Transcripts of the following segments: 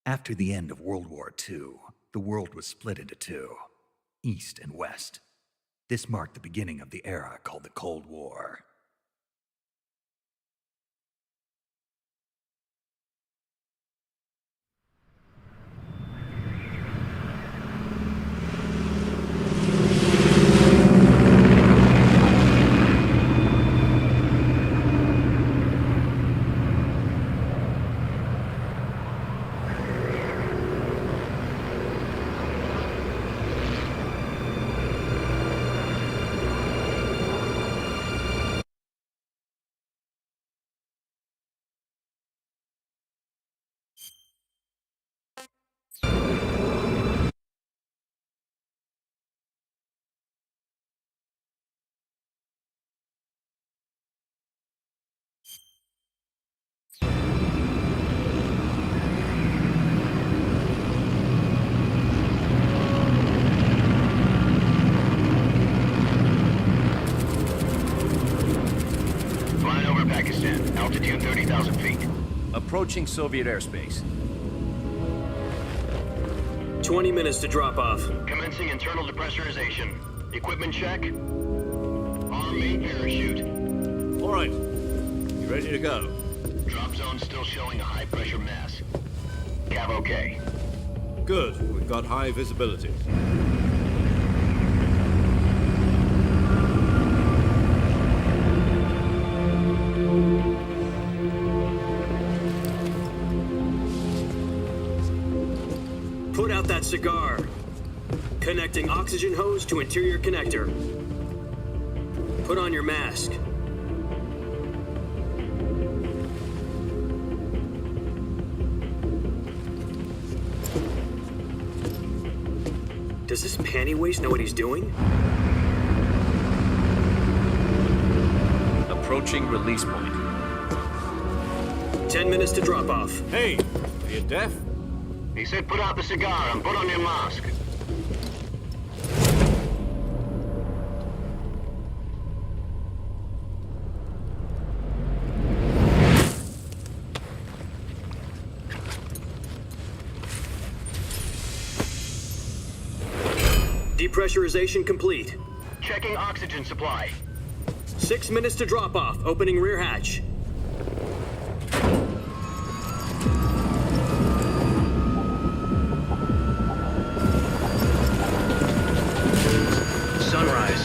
After the end of World War II, the world was split into two, East and West. This marked the beginning of the era called the Cold War. Flying over Pakistan, altitude 30,000 feet. Approaching Soviet airspace. 20 minutes to drop off. Commencing internal depressurization. Equipment check. Arm main parachute. All right. You ready to go? Drop zone still showing a high pressure mass. Cav okay. Good. We've got high visibility. Put out that cigar. Connecting oxygen hose to interior connector. Put on your mask. Does this panty waste know what he's doing? Approaching release point. 10 minutes to drop off. Hey! Are you deaf? He said put out the cigar and put on your mask. Depressurization complete. Checking oxygen supply. 6 minutes to drop off. Opening rear hatch. Sunrise.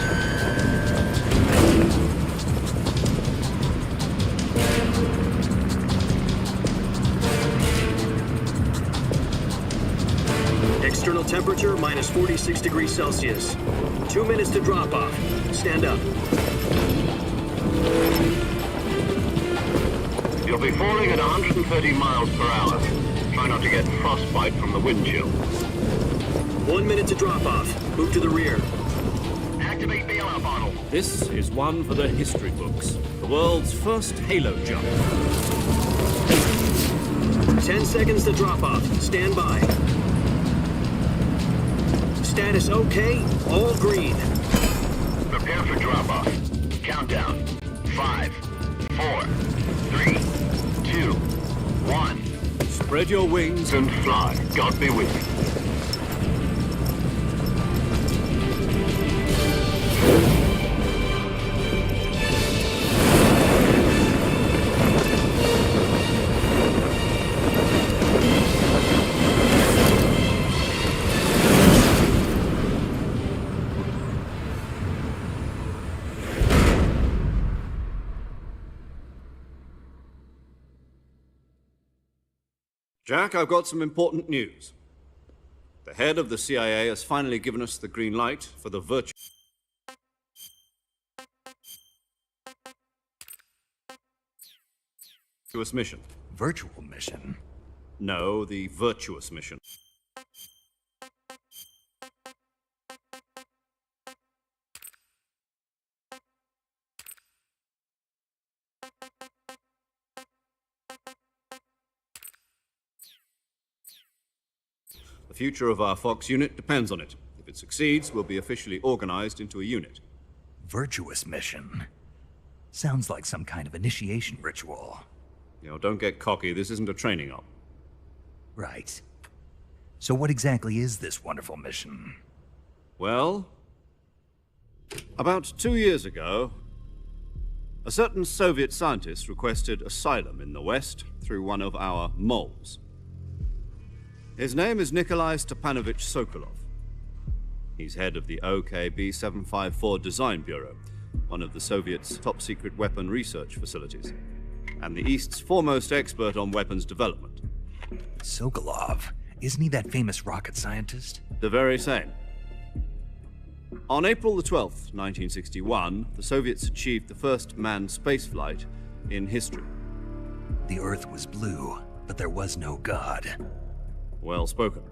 External temperature minus 46 degrees Celsius. 2 minutes to drop off. Stand up. You'll be falling at 130 miles per hour. Try not to get frostbite from the wind chill. 1 minute to drop off. Move to the rear. Activate bailout bottle. This is one for the history books. The world's first halo jump. 10 seconds to drop off. Stand by. Status okay. All green. Prepare for drop-off. Countdown. 5, 4, 3, 2, 1. Spread your wings And fly. God be with you. Jack, I've got some important news. The head of the CIA has finally given us the green light for the virtuous mission. Virtual mission? No, the virtuous mission. The future of our Fox unit depends on it. If it succeeds, we'll be officially organized into a unit. Virtuous mission? Sounds like some kind of initiation ritual. Don't get cocky. This isn't a training op. Right. So what exactly is this wonderful mission? Well, about 2 years ago, a certain Soviet scientist requested asylum in the West through one of our moles. His name is Nikolai Stepanovich Sokolov. He's head of the OKB-754 Design Bureau, one of the Soviets' top-secret weapon research facilities, and the East's foremost expert on weapons development. Sokolov? Isn't he that famous rocket scientist? The very same. On April the 12th, 1961, the Soviets achieved the first manned spaceflight in history. The Earth was blue, but there was no God. Well spoken.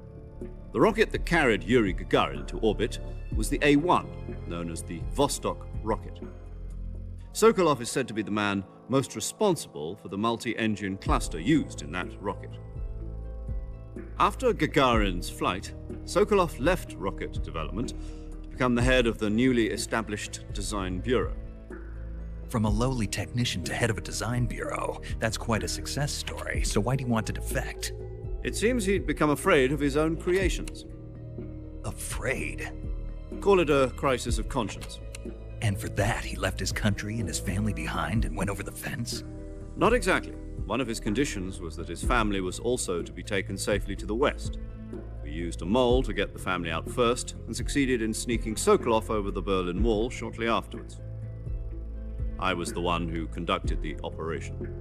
The rocket that carried Yuri Gagarin to orbit was the A-1, known as the Vostok rocket. Sokolov is said to be the man most responsible for the multi-engine cluster used in that rocket. After Gagarin's flight, Sokolov left rocket development to become the head of the newly established Design Bureau. From a lowly technician to head of a design bureau, that's quite a success story, so why'd he want to defect? It seems he'd become afraid of his own creations. Afraid? Call it a crisis of conscience. And for that, he left his country and his family behind and went over the fence? Not exactly. One of his conditions was that his family was also to be taken safely to the West. We used a mole to get the family out first and succeeded in sneaking Sokolov over the Berlin Wall shortly afterwards. I was the one who conducted the operation.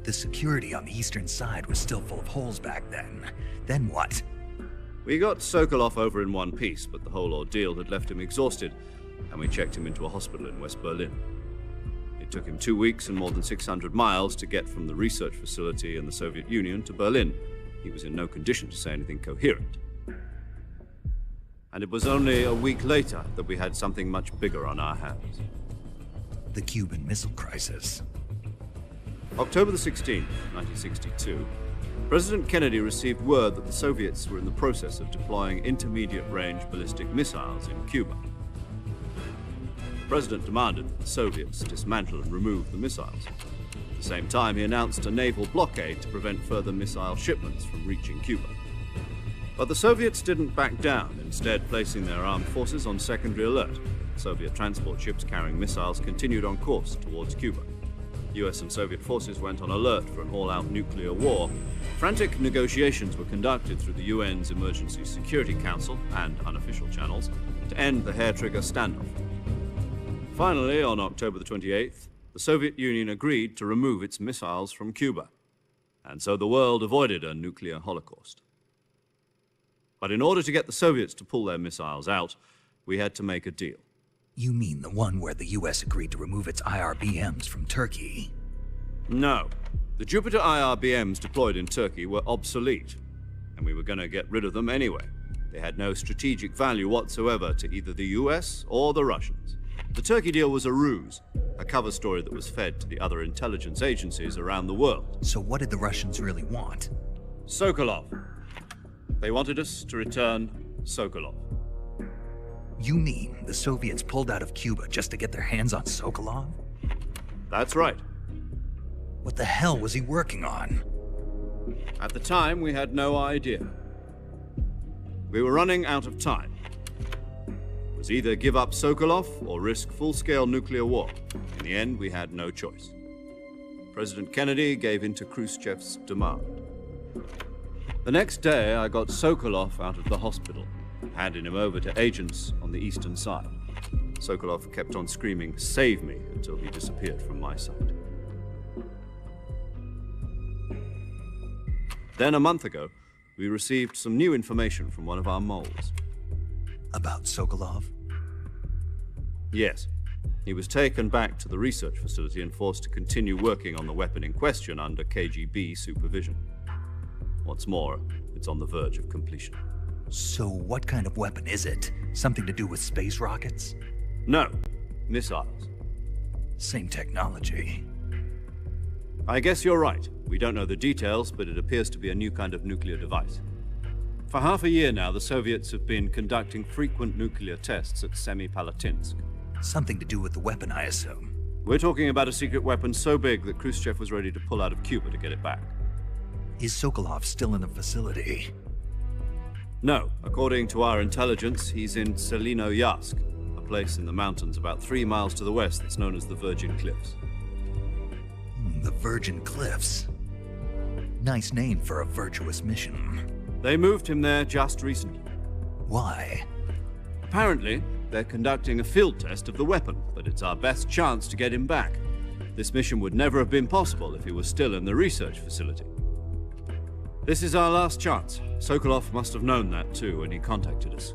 The security on the eastern side was still full of holes back then. Then what? We got Sokolov over in one piece, but the whole ordeal had left him exhausted, and we checked him into a hospital in West Berlin. It took him 2 weeks and more than 600 miles to get from the research facility in the Soviet Union to Berlin. He was in no condition to say anything coherent. And it was only a week later that we had something much bigger on our hands. The Cuban Missile Crisis. October the 16th, 1962, President Kennedy received word that the Soviets were in the process of deploying intermediate-range ballistic missiles in Cuba. The President demanded that the Soviets dismantle and remove the missiles. At the same time, he announced a naval blockade to prevent further missile shipments from reaching Cuba. But the Soviets didn't back down, instead placing their armed forces on secondary alert. Soviet transport ships carrying missiles continued on course towards Cuba. US and Soviet forces went on alert for an all-out nuclear war. Frantic negotiations were conducted through the UN's Emergency Security Council and unofficial channels to end the hair-trigger standoff. Finally, on October the 28th, the Soviet Union agreed to remove its missiles from Cuba, and so the world avoided a nuclear holocaust. But in order to get the Soviets to pull their missiles out, we had to make a deal. You mean the one where the US agreed to remove its IRBMs from Turkey? No. The Jupiter IRBMs deployed in Turkey were obsolete, and we were going to get rid of them anyway. They had no strategic value whatsoever to either the US or the Russians. The Turkey deal was a ruse, a cover story that was fed to the other intelligence agencies around the world. So what did the Russians really want? Sokolov. They wanted us to return Sokolov. You mean the Soviets pulled out of Cuba just to get their hands on Sokolov? That's right. What the hell was he working on? At the time, we had no idea. We were running out of time. It was either give up Sokolov or risk full-scale nuclear war. In the end, we had no choice. President Kennedy gave in to Khrushchev's demand. The next day, I got Sokolov out of the hospital, handing him over to agents on the eastern side. Sokolov kept on screaming, "Save me," until he disappeared from my sight. Then a month ago, we received some new information from one of our moles. About Sokolov? Yes. He was taken back to the research facility and forced to continue working on the weapon in question under KGB supervision. What's more, it's on the verge of completion. So what kind of weapon is it? Something to do with space rockets? No, missiles. Same technology. I guess you're right. We don't know the details, but it appears to be a new kind of nuclear device. For half a year now, the Soviets have been conducting frequent nuclear tests at Semipalatinsk. Something to do with the weapon, I assume. We're talking about a secret weapon so big that Khrushchev was ready to pull out of Cuba to get it back. Is Sokolov still in the facility? No, according to our intelligence, he's in Selino-Yask, a place in the mountains about 3 miles to the west that's known as the Virgin Cliffs. The Virgin Cliffs. Nice name for a virtuous mission. They moved him there just recently. Why? Apparently, they're conducting a field test of the weapon, but it's our best chance to get him back. This mission would never have been possible if he was still in the research facility. This is our last chance. Sokolov must have known that too when he contacted us.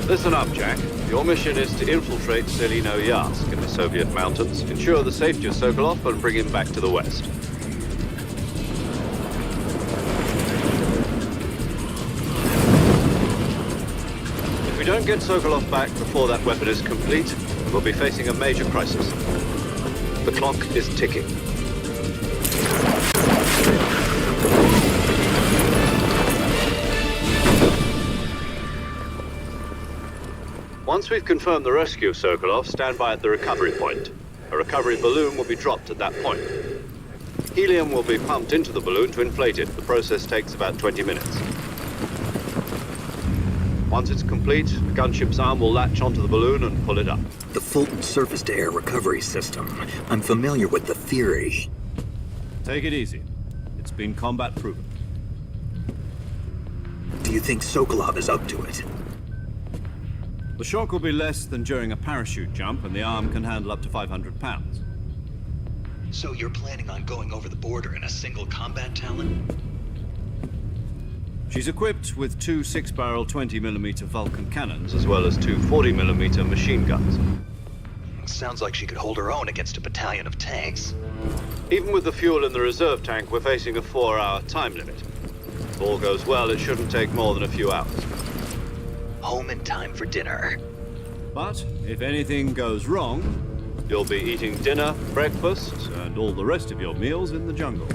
Listen up, Jack. Your mission is to infiltrate Selino-Yask in the Soviet mountains, ensure the safety of Sokolov, and bring him back to the west. If we don't get Sokolov back before that weapon is complete, we'll be facing a major crisis. The clock is ticking. Once we've confirmed the rescue of Sokolov, stand by at the recovery point. A recovery balloon will be dropped at that point. Helium will be pumped into the balloon to inflate it. The process takes about 20 minutes. Once it's complete, the gunship's arm will latch onto the balloon and pull it up. The Fulton surface-to-air recovery system. I'm familiar with the theory. Take it easy. It's been combat proven. Do you think Sokolov is up to it? The shock will be less than during a parachute jump, and the arm can handle up to 500 pounds. So you're planning on going over the border in a single combat Talon? She's equipped with 2 6-barrel 20mm Vulcan cannons, as well as 2 40mm machine guns. Sounds like she could hold her own against a battalion of tanks. Even with the fuel in the reserve tank, we're facing a 4-hour time limit. If all goes well, it shouldn't take more than a few hours. Home in time for dinner. But if anything goes wrong, you'll be eating dinner, breakfast, and all the rest of your meals in the jungle.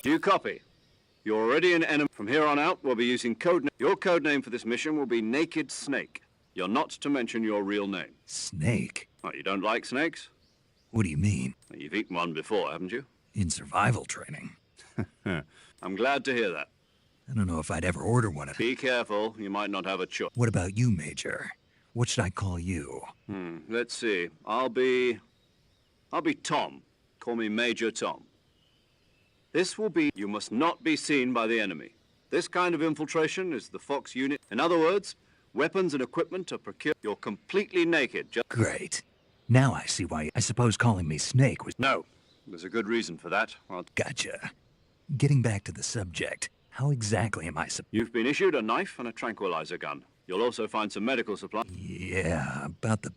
Do you copy? You're already an enemy. From here on out, we'll be using Your code name for this mission will be Naked Snake. You're not to mention your real name. Snake? Oh, you don't like snakes? What do you mean? You've eaten one before, haven't you? In survival training. I'm glad to hear that. I don't know if I'd ever order one of them. Be careful, you might not have a choice. What about you, Major? What should I call you? Let's see. I'll be Tom. Call me Major Tom. This will be, you must not be seen by the enemy. This kind of infiltration is the Fox unit. In other words, Weapons and equipment are procured. You're completely naked. Great. Now I see why. I suppose calling me Snake was. No. There's a good reason for that. Gotcha. Getting back to the subject, how exactly am I You've been issued a knife and a tranquilizer gun. You'll also find some medical supplies. Yeah, about the.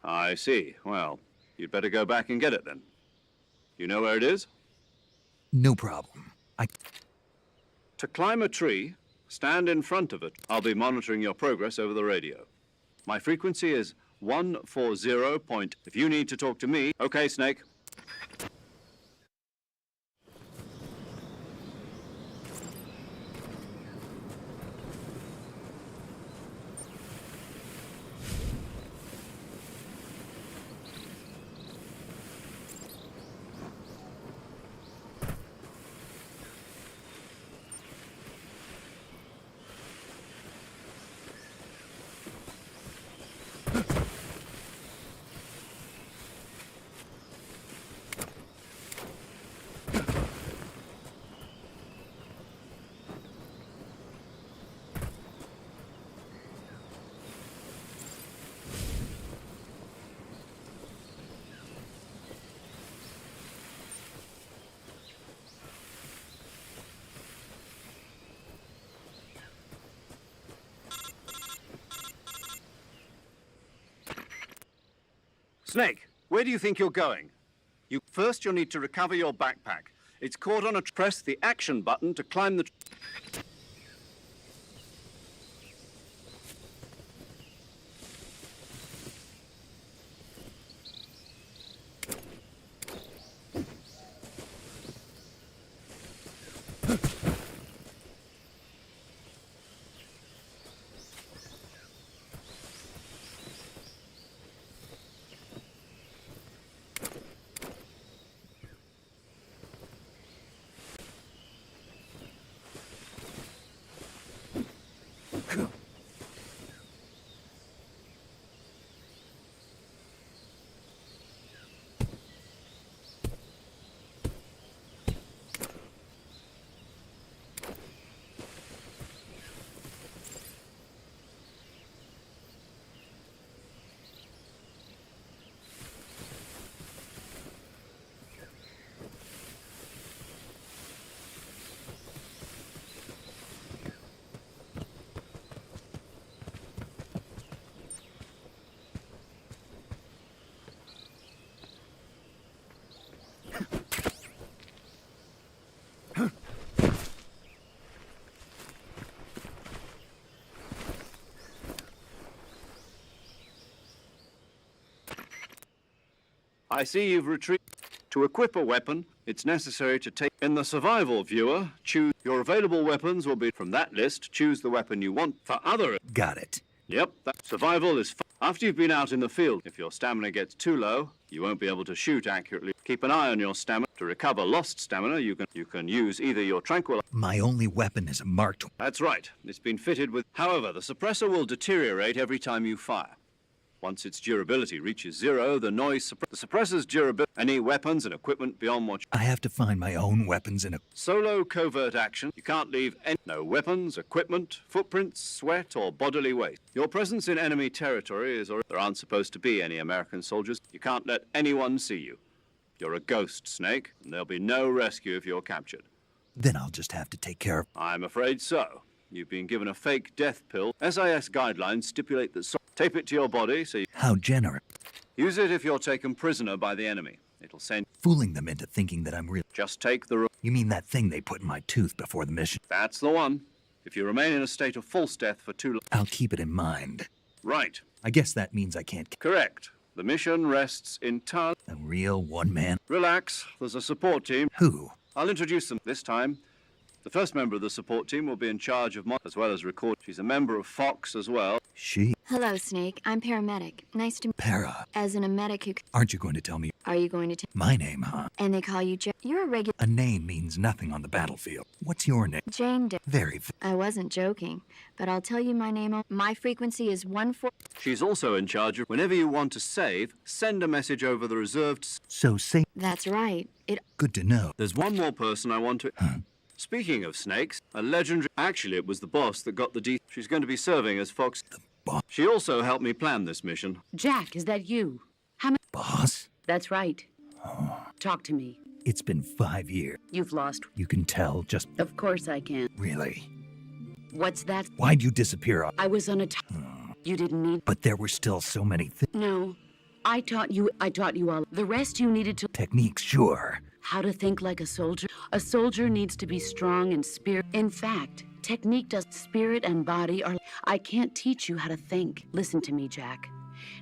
I see. Well, you'd better go back and get it then. You know where it is? No problem. To climb a tree, stand in front of it. I'll be monitoring your progress over the radio. My frequency is 140 point. If you need to talk to me, okay, Snake. Snake, where do you think you're going? First, you'll need to recover your backpack. It's caught on a... Press the action button to climb the... I see you've retreated. To equip a weapon, it's necessary to take... In the survival viewer, choose... Your available weapons will be from that list. Choose the weapon you want. For other... Got it. Yep, that survival is... After you've been out in the field, if your stamina gets too low, you won't be able to shoot accurately. Keep an eye on your stamina. To recover lost stamina, you can use either your tranquilizer... My only weapon is a marked... That's right. It's been fitted with... However, the suppressor will deteriorate every time you fire. Once its durability reaches zero, the suppressor's durability, any weapons and equipment beyond what... I have to find my own weapons and... Solo covert action. You can't leave no weapons, equipment, footprints, sweat, or bodily waste. Your presence in enemy territory is... There aren't supposed to be any American soldiers. You can't let anyone see you. You're a ghost, Snake, and there'll be no rescue if you're captured. Then I'll just have to take care of... I'm afraid so. You've been given a fake death pill. SIS guidelines stipulate that... Tape it to your body so you... How generous. Use it if you're taken prisoner by the enemy. It'll send... Fooling them into thinking that I'm real... Just take the... You mean that thing they put in my tooth before the mission? That's the one. If you remain in a state of false death for too long... I'll keep it in mind. Right. I guess that means I can't... Correct. The mission rests entirely... A real one-man... Relax. There's a support team. Who? I'll introduce them this time. The first member of the support team will be in charge of... as well as record... She's a member of Fox as well. She? Hello, Snake. I'm paramedic. Nice to meet you. Para. As in a medic who... Aren't you going to tell me... Are you going to tell... My name, huh? And they call you You're a regular... A name means nothing on the battlefield. What's your name? Jane Doe. Very... I wasn't joking, but I'll tell you my name. My frequency is 14... She's also in charge of... Whenever you want to save, send a message over the reserved... So say... That's right. Good to know. There's one more person I want to... Huh? Speaking of snakes, a legendary... Actually, it was the boss that got the She's going to be serving as Fox... boss? She also helped me plan this mission. Jack, is that you? How many? Boss? That's right. Talk to me. It's been 5 years. You've lost. You can tell just Of course I can. really. What's that? Why'd you disappear? I was on a You didn't need. But there were still so many No. I taught you all. The rest you needed to. techniques, sure. How to think like a soldier. A soldier needs to be strong in spirit. In fact, technique does spirit and body are. I can't teach you how to think. Listen to me, Jack.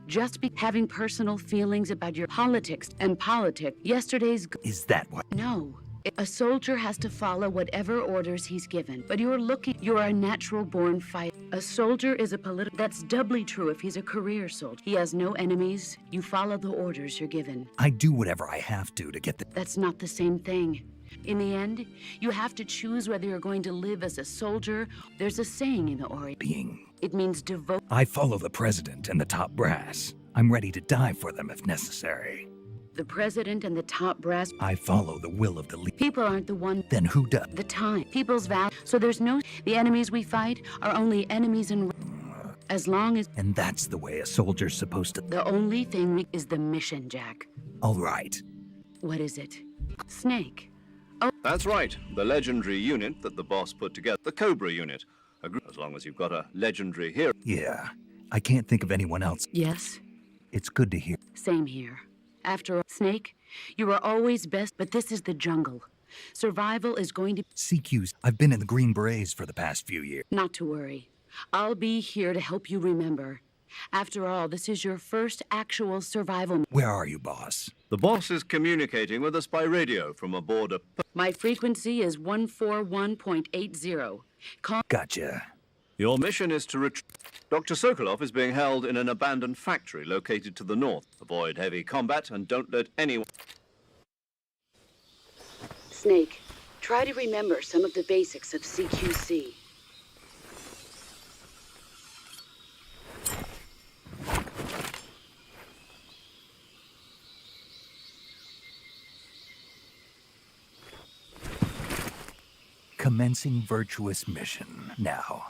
Just be having personal feelings about your politics and politics. Yesterday's. Is that what? No. A soldier has to follow whatever orders he's given. But you're a natural-born fighter. A soldier is a political. That's doubly true if he's a career soldier. He has no enemies. You follow the orders you're given. I do whatever I have to get the... That's not the same thing. In the end, you have to choose whether you're going to live as a soldier. There's a saying in the Orient. being. It means devote. I follow the president and the top brass. I'm ready to die for them if necessary. The president and the top brass. I follow the will of the leader. People aren't the one. Then who does? The time. People's value. So there's no. The enemies we fight are only enemies in. As long as. And that's the way a soldier's supposed to... The only thing is the mission, Jack. All right. What is it? Snake. That's right, the legendary unit that the boss put together. The Cobra unit. As long as you've got a legendary hero. Yeah. I can't think of anyone else. Yes. It's good to hear. Same here. After all, Snake, you are always best, but this is the jungle. Survival is going to. CQs. I've been in the Green Berets for the past few years. Not to worry. I'll be here to help you remember. After all, this is your first actual survival. Where are you, boss? The boss is communicating with us by radio from aboard a... My frequency is 141.80. Call. Gotcha. Your mission is to Dr. Sokolov is being held in an abandoned factory located to the north. Avoid heavy combat and don't let anyone... Snake, try to remember some of the basics of CQC. Commencing virtuous mission now.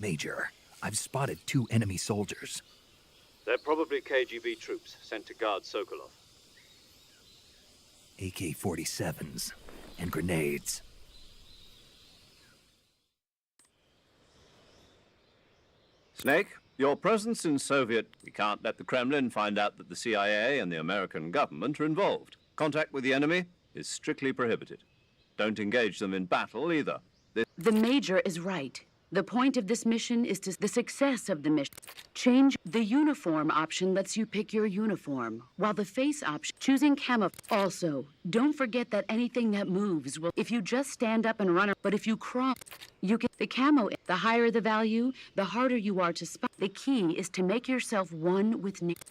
Major, I've spotted 2 enemy soldiers. They're probably KGB troops sent to guard Sokolov. AK-47s and grenades. Snake, your presence in Soviet... We can't let the Kremlin find out that the CIA and the American government are involved. Contact with the enemy is strictly prohibited. Don't engage them in battle either. The Major is right. The point of this mission is the success of the mission. Change the uniform option lets you pick your uniform, while the face option, choosing camo. Also, don't forget that anything that moves will, if you just stand up and run, but if you crawl, you get the camo. The higher the value, the harder you are to spot. The key is to make yourself one with nature.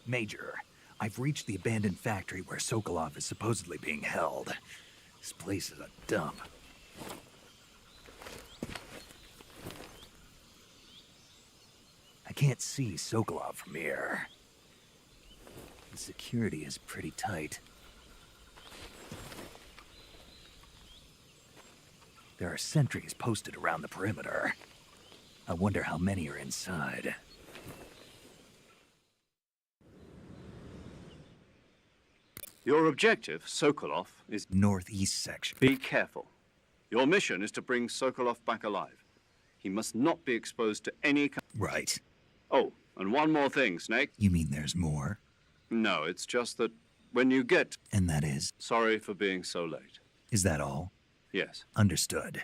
Major, I've reached the abandoned factory where Sokolov is supposedly being held. This place is a dump. I can't see Sokolov from here. The security is pretty tight. There are sentries posted around the perimeter. I wonder how many are inside. Your objective, Sokolov, is... Northeast section. Be careful. Your mission is to bring Sokolov back alive. He must not be exposed to any... Right. Oh, and one more thing, Snake. You mean there's more? No, it's just that when you get... And that is? Sorry for being so late. Is that all? Yes. Understood.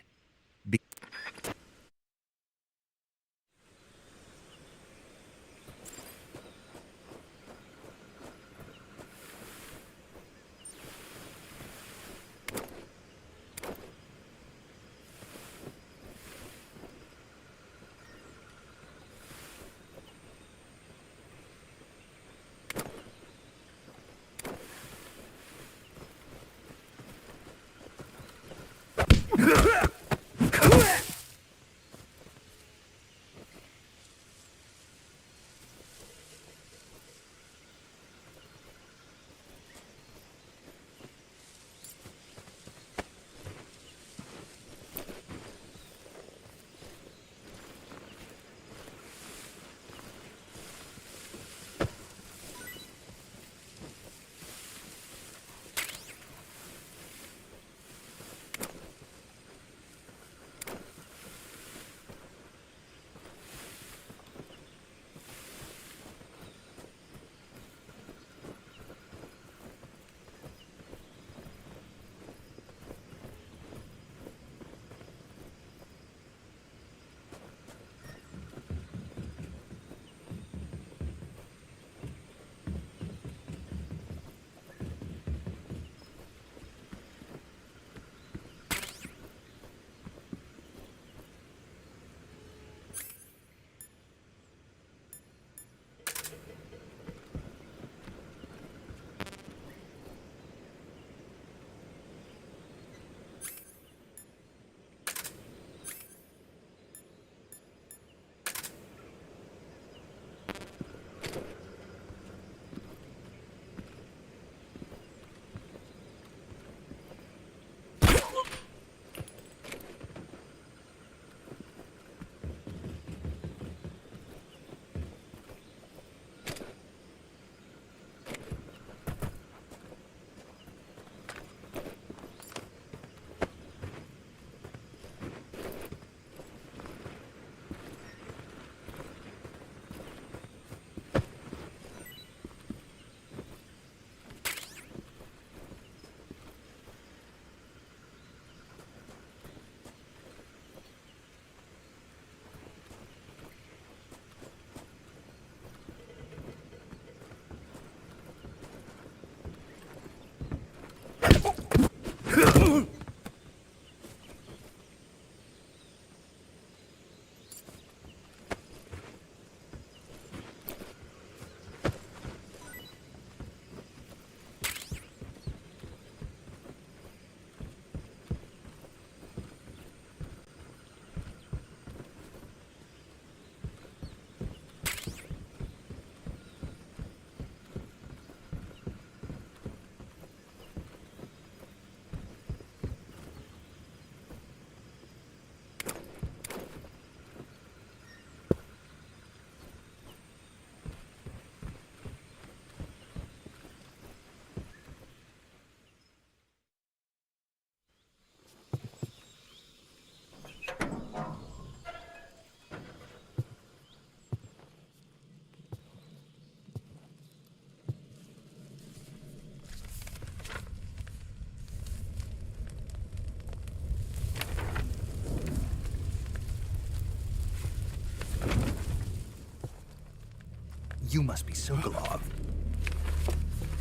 You must be Sokolov.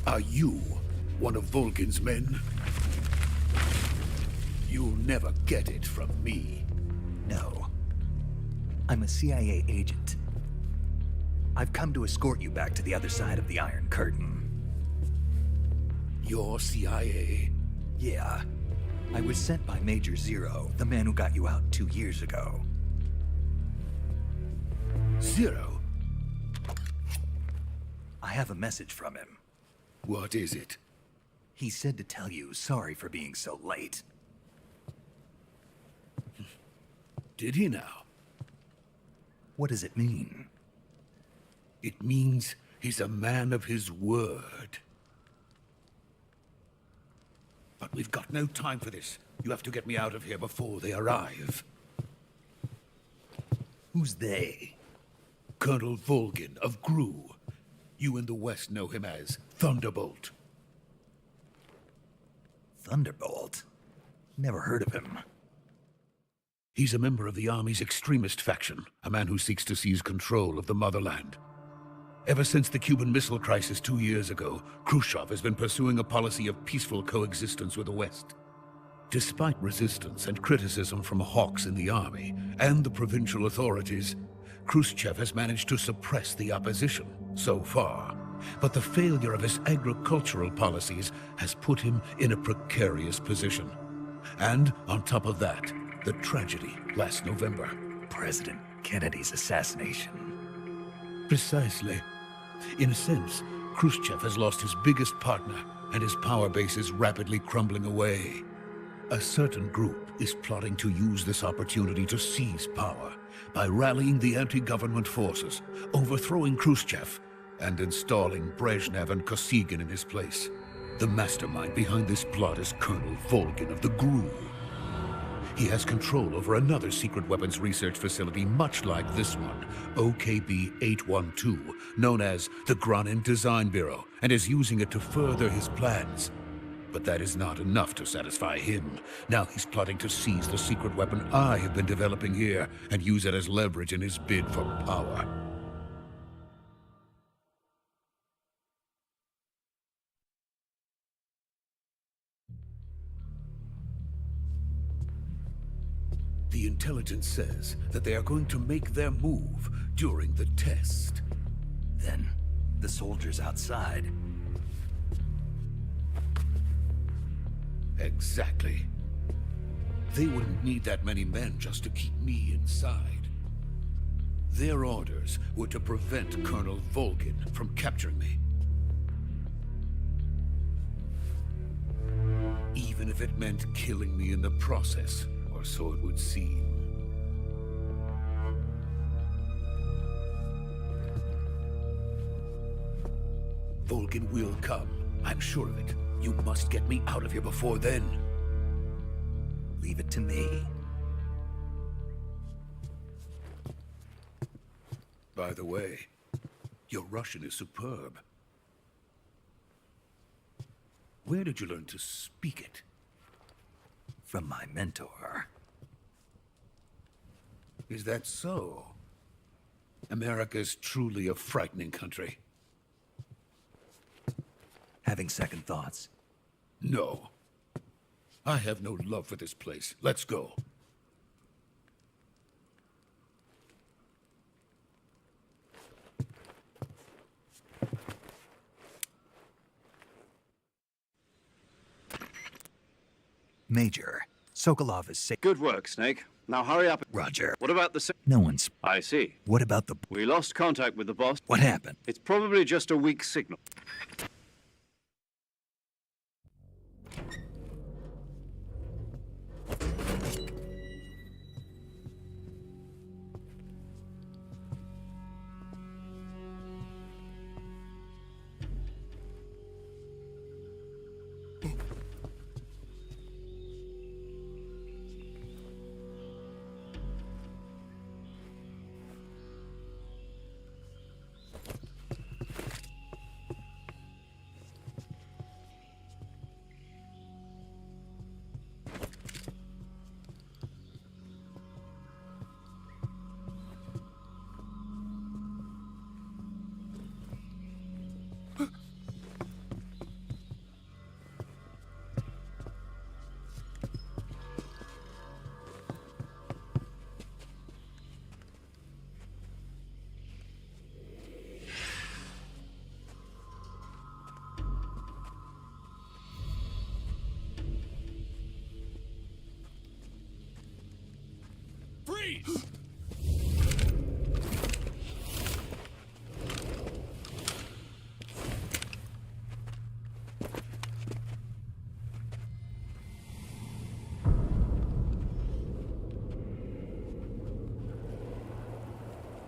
Are you one of Volgin's men? You'll never get it from me. No. I'm a CIA agent. I've come to escort you back to the other side of the Iron Curtain. You're CIA? Yeah. I was sent by Major Zero, the man who got you out 2 years ago. Zero? I have a message from him. What is it? He said to tell you sorry for being so late. Did he now? What does it mean? It means he's a man of his word. But we've got no time for this. You have to get me out of here before they arrive. Who's they? Colonel Volgin of GRU. You in the West know him as Thunderbolt. Thunderbolt? Never heard of him. He's a member of the Army's extremist faction, a man who seeks to seize control of the motherland. Ever since the Cuban Missile Crisis 2 years ago, Khrushchev has been pursuing a policy of peaceful coexistence with the West. Despite resistance and criticism from hawks in the army and the provincial authorities, Khrushchev has managed to suppress the opposition so far. But the failure of his agricultural policies has put him in a precarious position. And on top of that, the tragedy last November. President Kennedy's assassination. Precisely. In a sense, Khrushchev has lost his biggest partner, and his power base is rapidly crumbling away. A certain group is plotting to use this opportunity to seize power by rallying the anti-government forces, overthrowing Khrushchev, and installing Brezhnev and Kosygin in his place. The mastermind behind this plot is Colonel Volgin of the GRU. He has control over another secret weapons research facility much like this one, OKB-812, known as the Granin Design Bureau, and is using it to further his plans. But that is not enough to satisfy him. Now he's plotting to seize the secret weapon I have been developing here and use it as leverage in his bid for power. The intelligence says that they are going to make their move during the test. Then, the soldiers outside. Exactly. They wouldn't need that many men just to keep me inside. Their orders were to prevent Colonel Volgin from capturing me. Even if it meant killing me in the process, or so it would seem. Volgin will come. I'm sure of it. You must get me out of here before then. Leave it to me. By the way, your Russian is superb. Where did you learn to speak it? From my mentor. Is that so? America's truly a frightening country. Having second thoughts. No. I have no love for this place. Let's go. Major, Sokolov is sick. Good work, Snake. Now hurry up. Roger. What about the... No one's... I see. What about the... We lost contact with the boss. What happened? It's probably just a weak signal.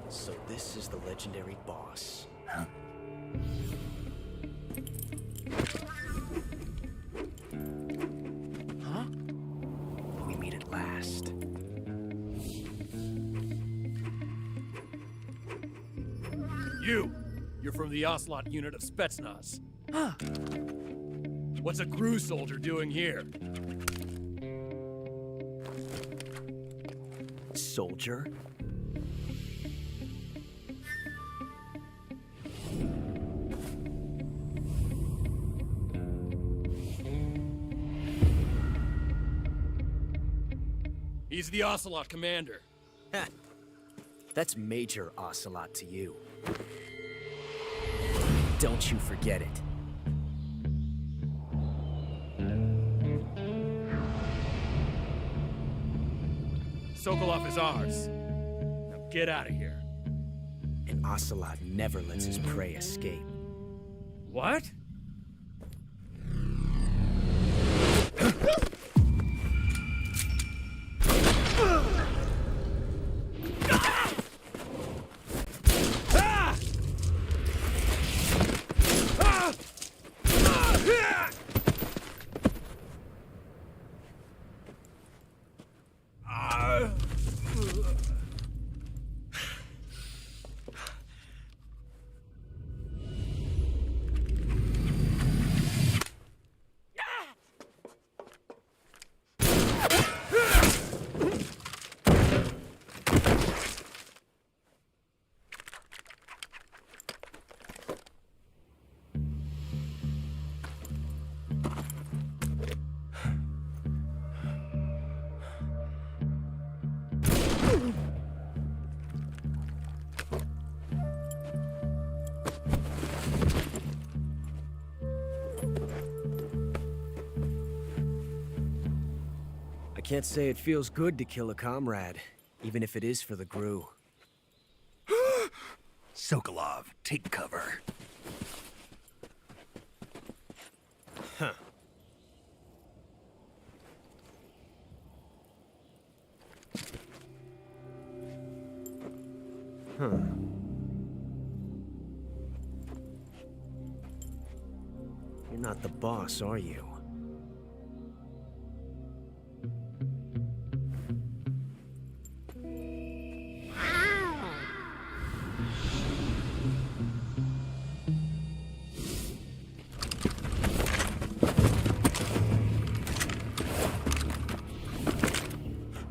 So this is the legendary boss. Huh? We meet at last. You're from the Ocelot unit of Spetsnaz. Huh. What's a GRU soldier doing here? Soldier? He's the Ocelot commander. Heh. That's Major Ocelot to you. Don't you forget it. Sokolov is ours. Now get out of here. And Ocelot never lets his prey escape. What? I can't say it feels good to kill a comrade, even if it is for the GRU. Sokolov, take cover. Huh. Huh. You're not the boss, are you?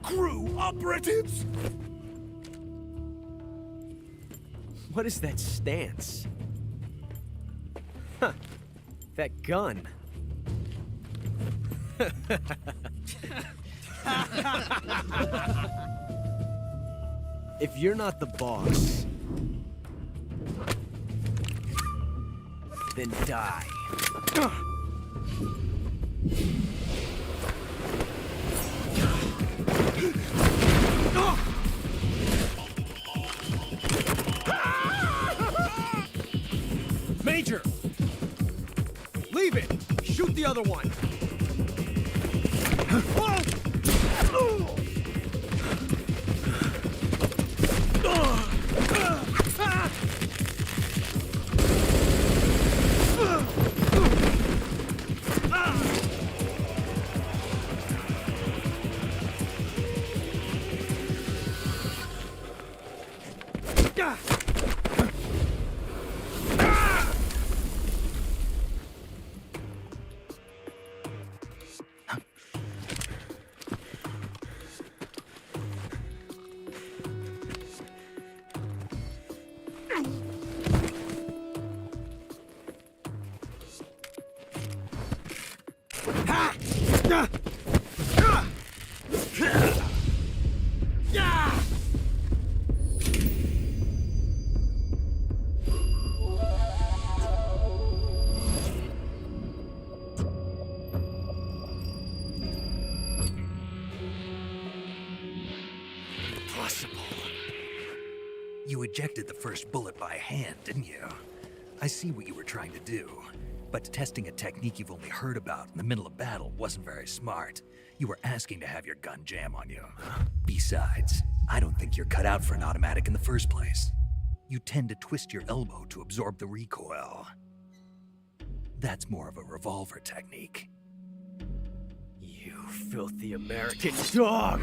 GRU operatives! What is that stance? Huh. That gun. If you're not the boss, then die. Major! Leave it! Shoot the other one! You ejected the first bullet by hand, didn't you? I see what you were trying to do, but testing a technique you've only heard about in the middle of battle wasn't very smart. You were asking to have your gun jam on you. Besides, I don't think you're cut out for an automatic in the first place. You tend to twist your elbow to absorb the recoil. That's more of a revolver technique. You filthy American dog!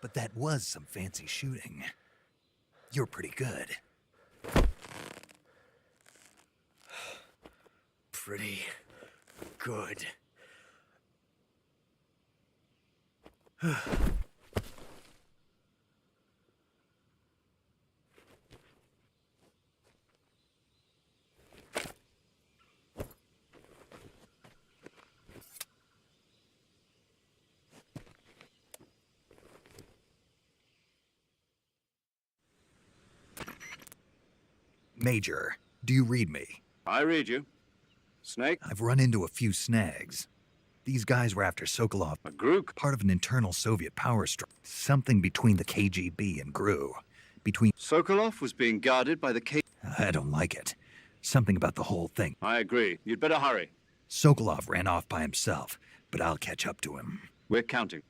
But that was some fancy shooting. You're pretty good. Pretty good. Major, do you read me? I read you. Snake? I've run into a few snags. These guys were after Sokolov, A Grook? part of an internal Soviet power struggle. Something between the KGB and GRU. Between... Sokolov was being guarded by the K... I don't like it. Something about the whole thing. I agree. You'd better hurry. Sokolov ran off by himself, but I'll catch up to him. We're counting.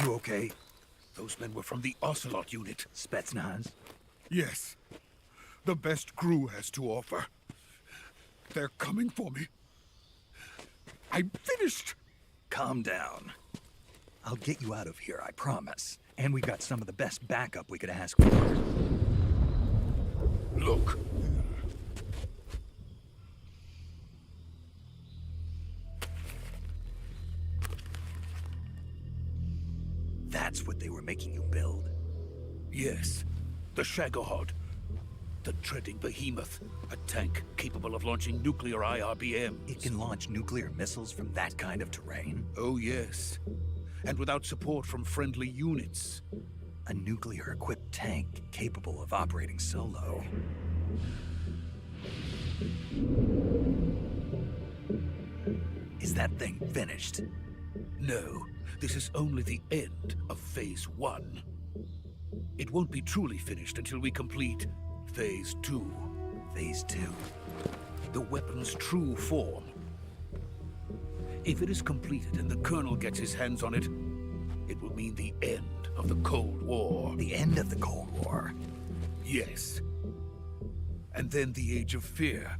You okay? Those men were from the Ocelot unit. Spetsnaz? Yes. The best GRU has to offer. They're coming for me. I'm finished. Calm down. I'll get you out of here, I promise. And we've got some of the best backup we could ask for. Look. making you build? Yes, the Shagohod. The treading behemoth. A tank capable of launching nuclear IRBMs. It can launch nuclear missiles from that kind of terrain? Oh, yes. And without support from friendly units. A nuclear-equipped tank capable of operating solo. Is that thing finished? No, this is only the end of Phase 1. It won't be truly finished until we complete Phase 2. Phase 2? The weapon's true form. If it is completed and the Colonel gets his hands on it, it will mean the end of the Cold War. The end of the Cold War? Yes. And then the Age of Fear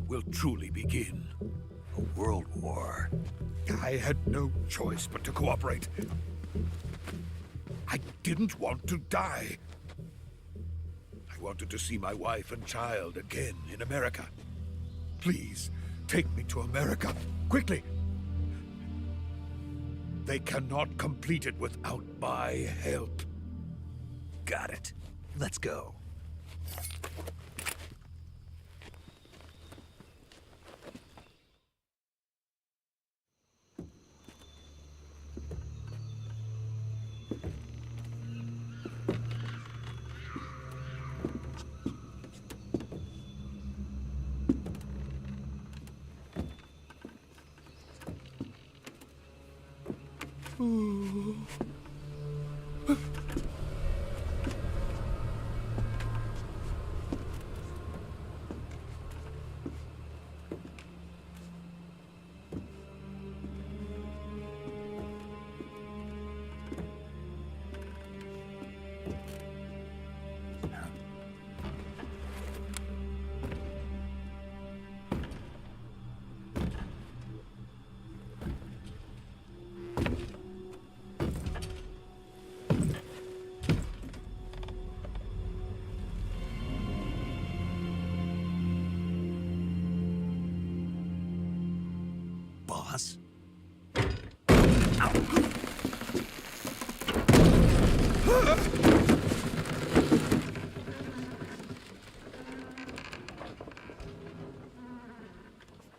will truly begin. A world war. I had no choice but to cooperate. I didn't want to die. I wanted to see my wife and child again in America. Please, take me to America, quickly. They cannot complete it without my help. Got it. Let's go. Boss?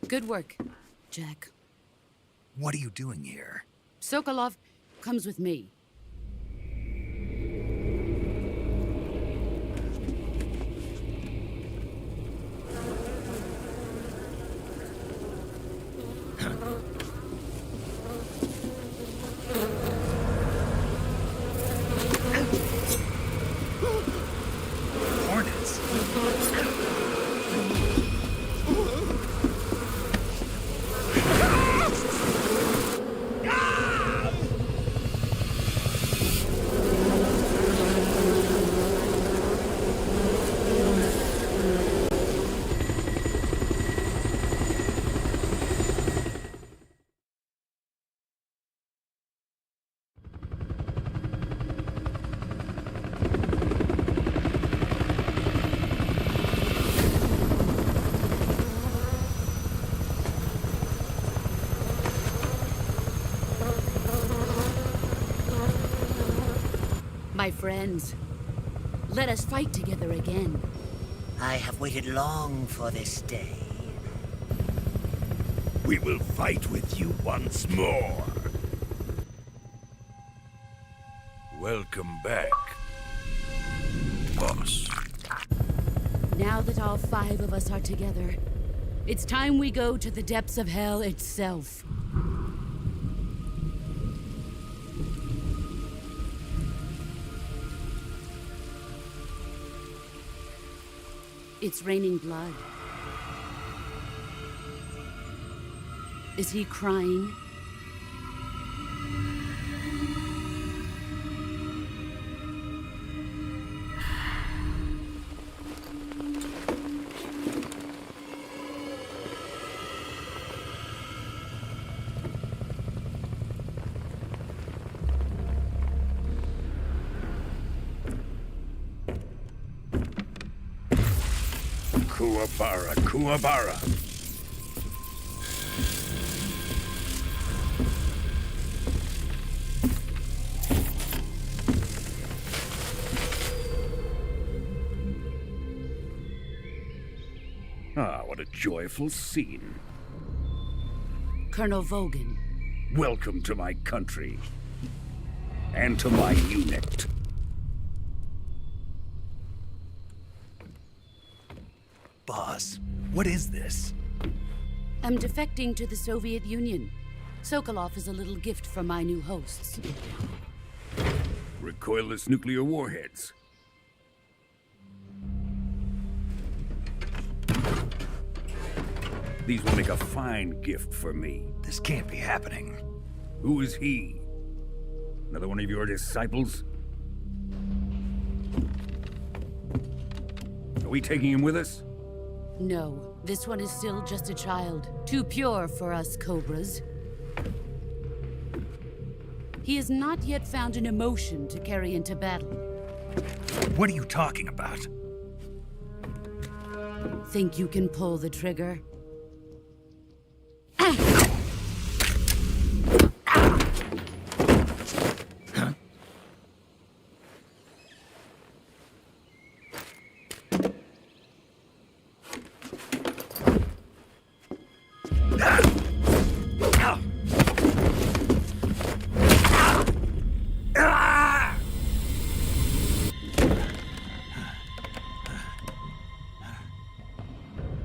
Good work, Jack. What are you doing here? Sokolov comes with me. Hornets? My friends, let us fight together again. I have waited long for this day. We will fight with you once more. Welcome back, boss. Now that all 5 of us are together, it's time we go to the depths of hell itself. It's raining blood. Is he crying? Kuwabara, Kuwabara. Ah, what a joyful scene. Colonel Vogan. Welcome to my country. And to my unit. Boss, what is this? I'm defecting to the Soviet Union. Sokolov is a little gift from my new hosts. Recoilless nuclear warheads. These will make a fine gift for me. This can't be happening. Who is he? Another one of your disciples? Are we taking him with us? No, this one is still just a child. Too pure for us Cobras. He has not yet found an emotion to carry into battle. What are you talking about? Think you can pull the trigger?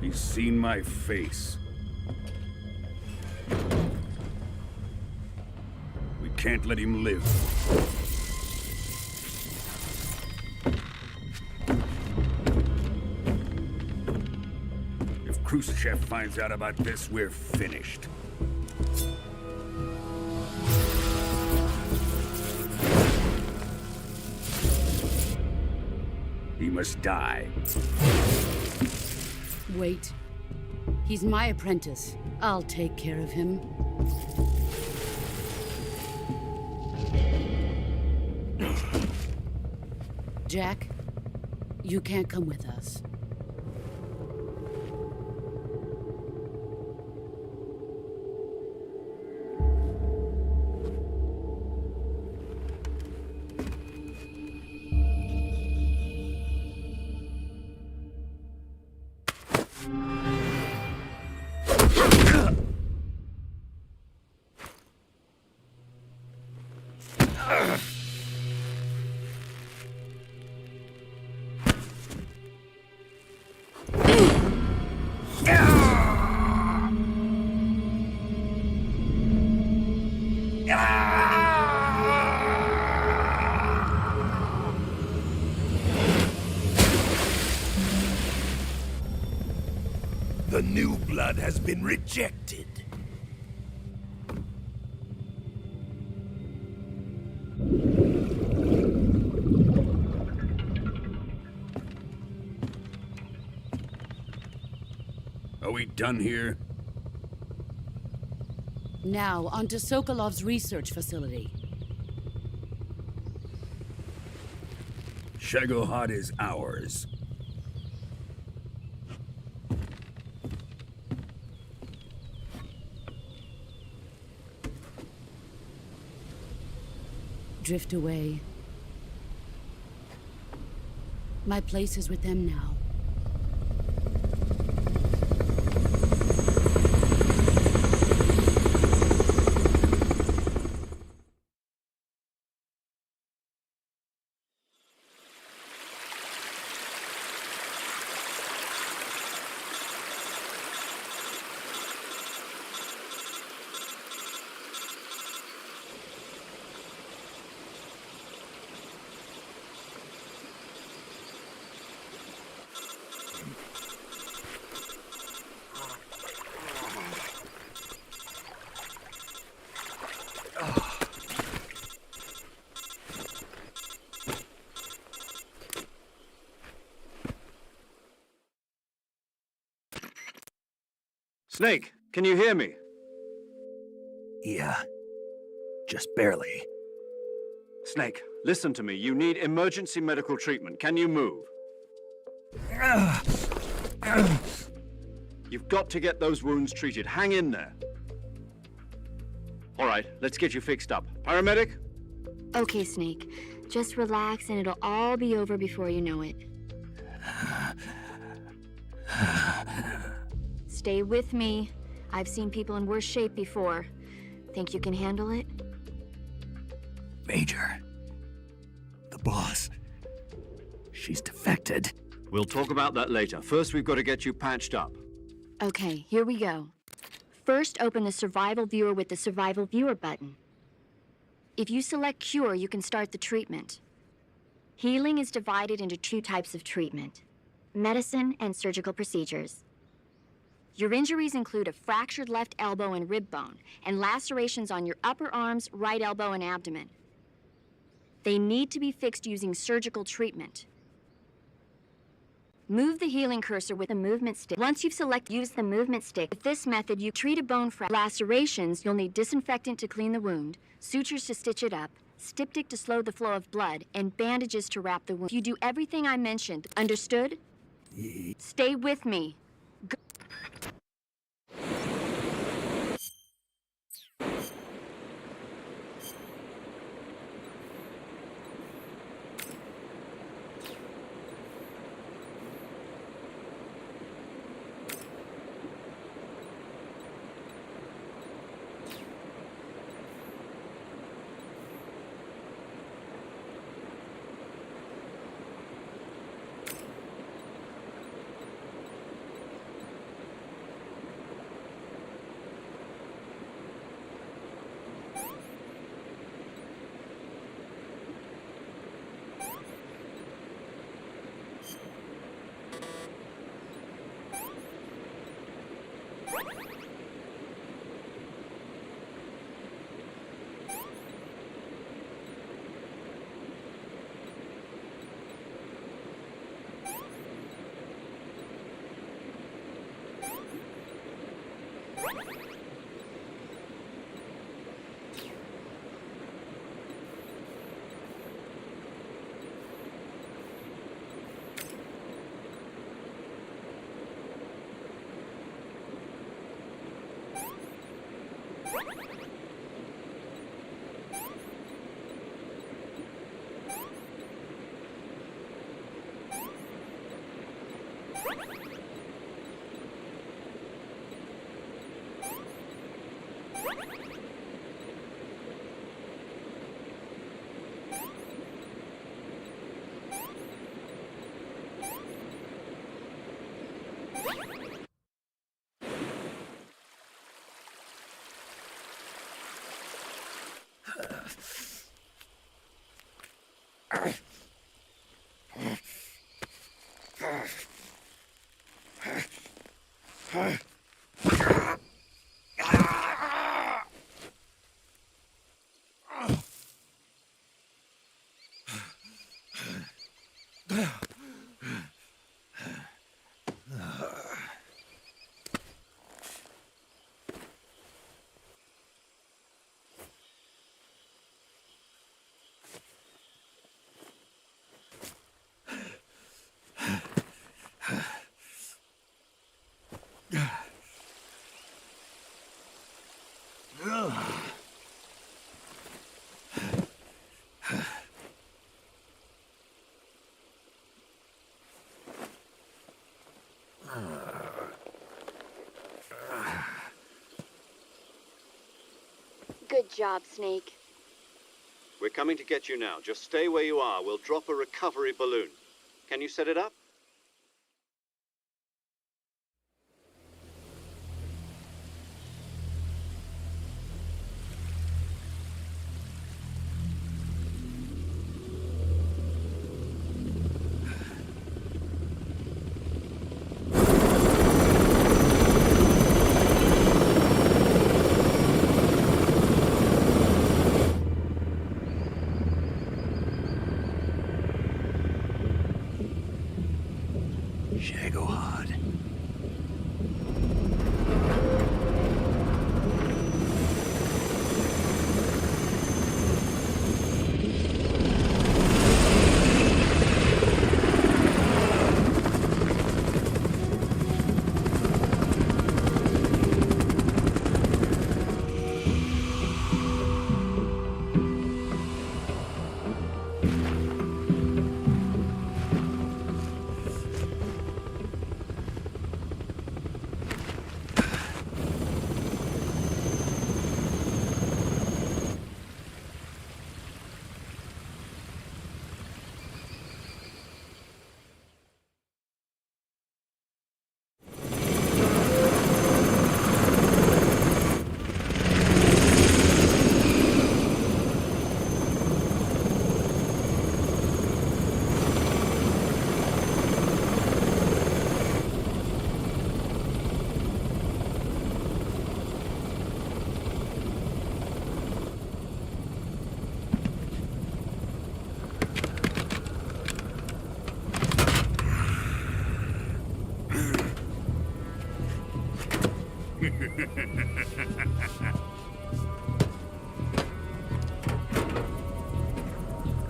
He's seen my face. We can't let him live. If Khrushchev finds out about this, we're finished. He must die. Wait. He's my apprentice. I'll take care of him. Jack, you can't come with us. The new blood has been rejected. Are we done here? Now, onto Sokolov's research facility. Shagohod is ours. Drift away. My place is with them now. Snake, can you hear me? Yeah. Just barely. Snake, listen to me. You need emergency medical treatment. Can you move? You've got to get those wounds treated. Hang in there. All right, let's get you fixed up. Paramedic? Okay, Snake. Just relax and it'll all be over before you know it. Stay with me. I've seen people in worse shape before. Think you can handle it? Major. The boss. She's defected. We'll talk about that later. First, we've got to get you patched up. Okay, here we go. First, open the Survival Viewer with the Survival Viewer button. If you select Cure, you can start the treatment. Healing is divided into 2 types of treatment: medicine and surgical procedures. Your injuries include a fractured left elbow and rib bone, and lacerations on your upper arms, right elbow, and abdomen. They need to be fixed using surgical treatment. Move the healing cursor with the movement stick. Once you've selected, use the movement stick. With this method, you treat a bone fracture. Lacerations, you'll need disinfectant to clean the wound, sutures to stitch it up, styptic to slow the flow of blood, and bandages to wrap the wound. You do everything I mentioned. Understood? Stay with me. Good job, Snake. We're coming to get you now. Just stay where you are. We'll drop a recovery balloon. Can you set it up? Shagohod.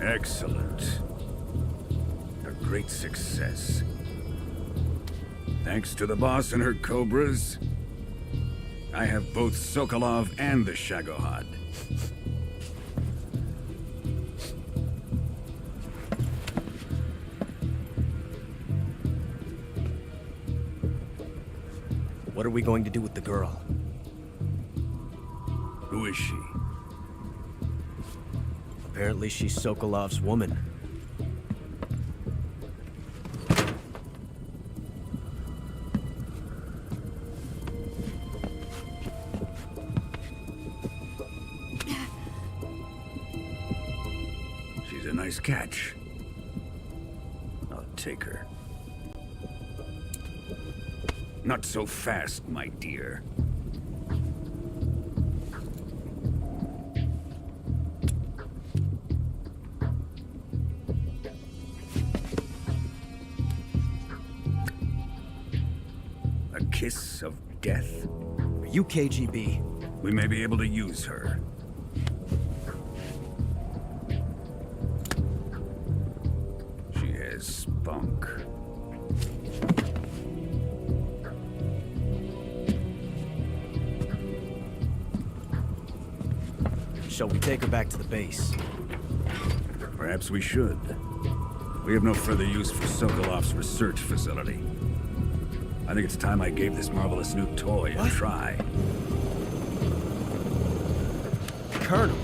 Excellent. A great success. Thanks to the boss and her cobras, I have both Sokolov and the Shagohod. What are we going to do with the girl? Who is she? Apparently she's Sokolov's woman. She's a nice catch. I'll take her. Not so fast, my dear. A kiss of death? Are you KGB? We may be able to use her. She has spunk. Shall we take her back to the base? Perhaps we should. We have no further use for Sokolov's research facility. I think it's time I gave this marvelous new toy a try. Colonel,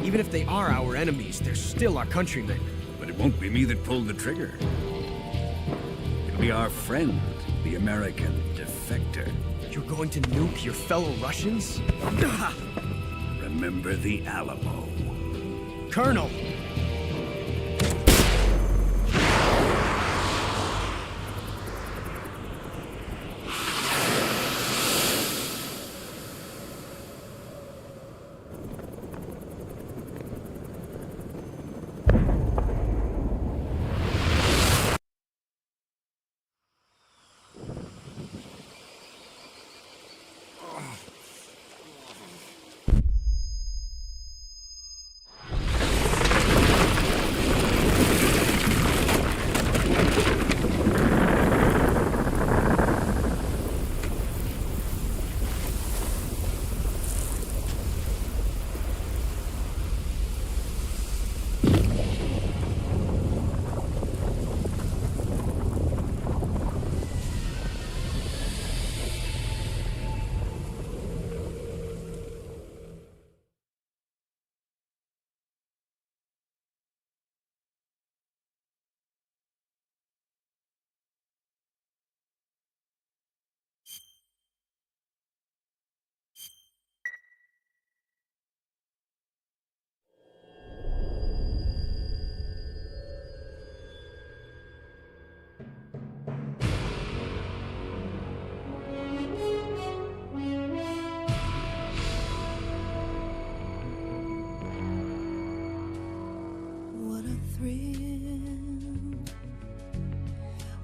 even if they are our enemies, they're still our countrymen. But it won't be me that pulled the trigger. It'll be our friend, the American defector. You're going to nuke your fellow Russians? Remember the Alamo. Colonel!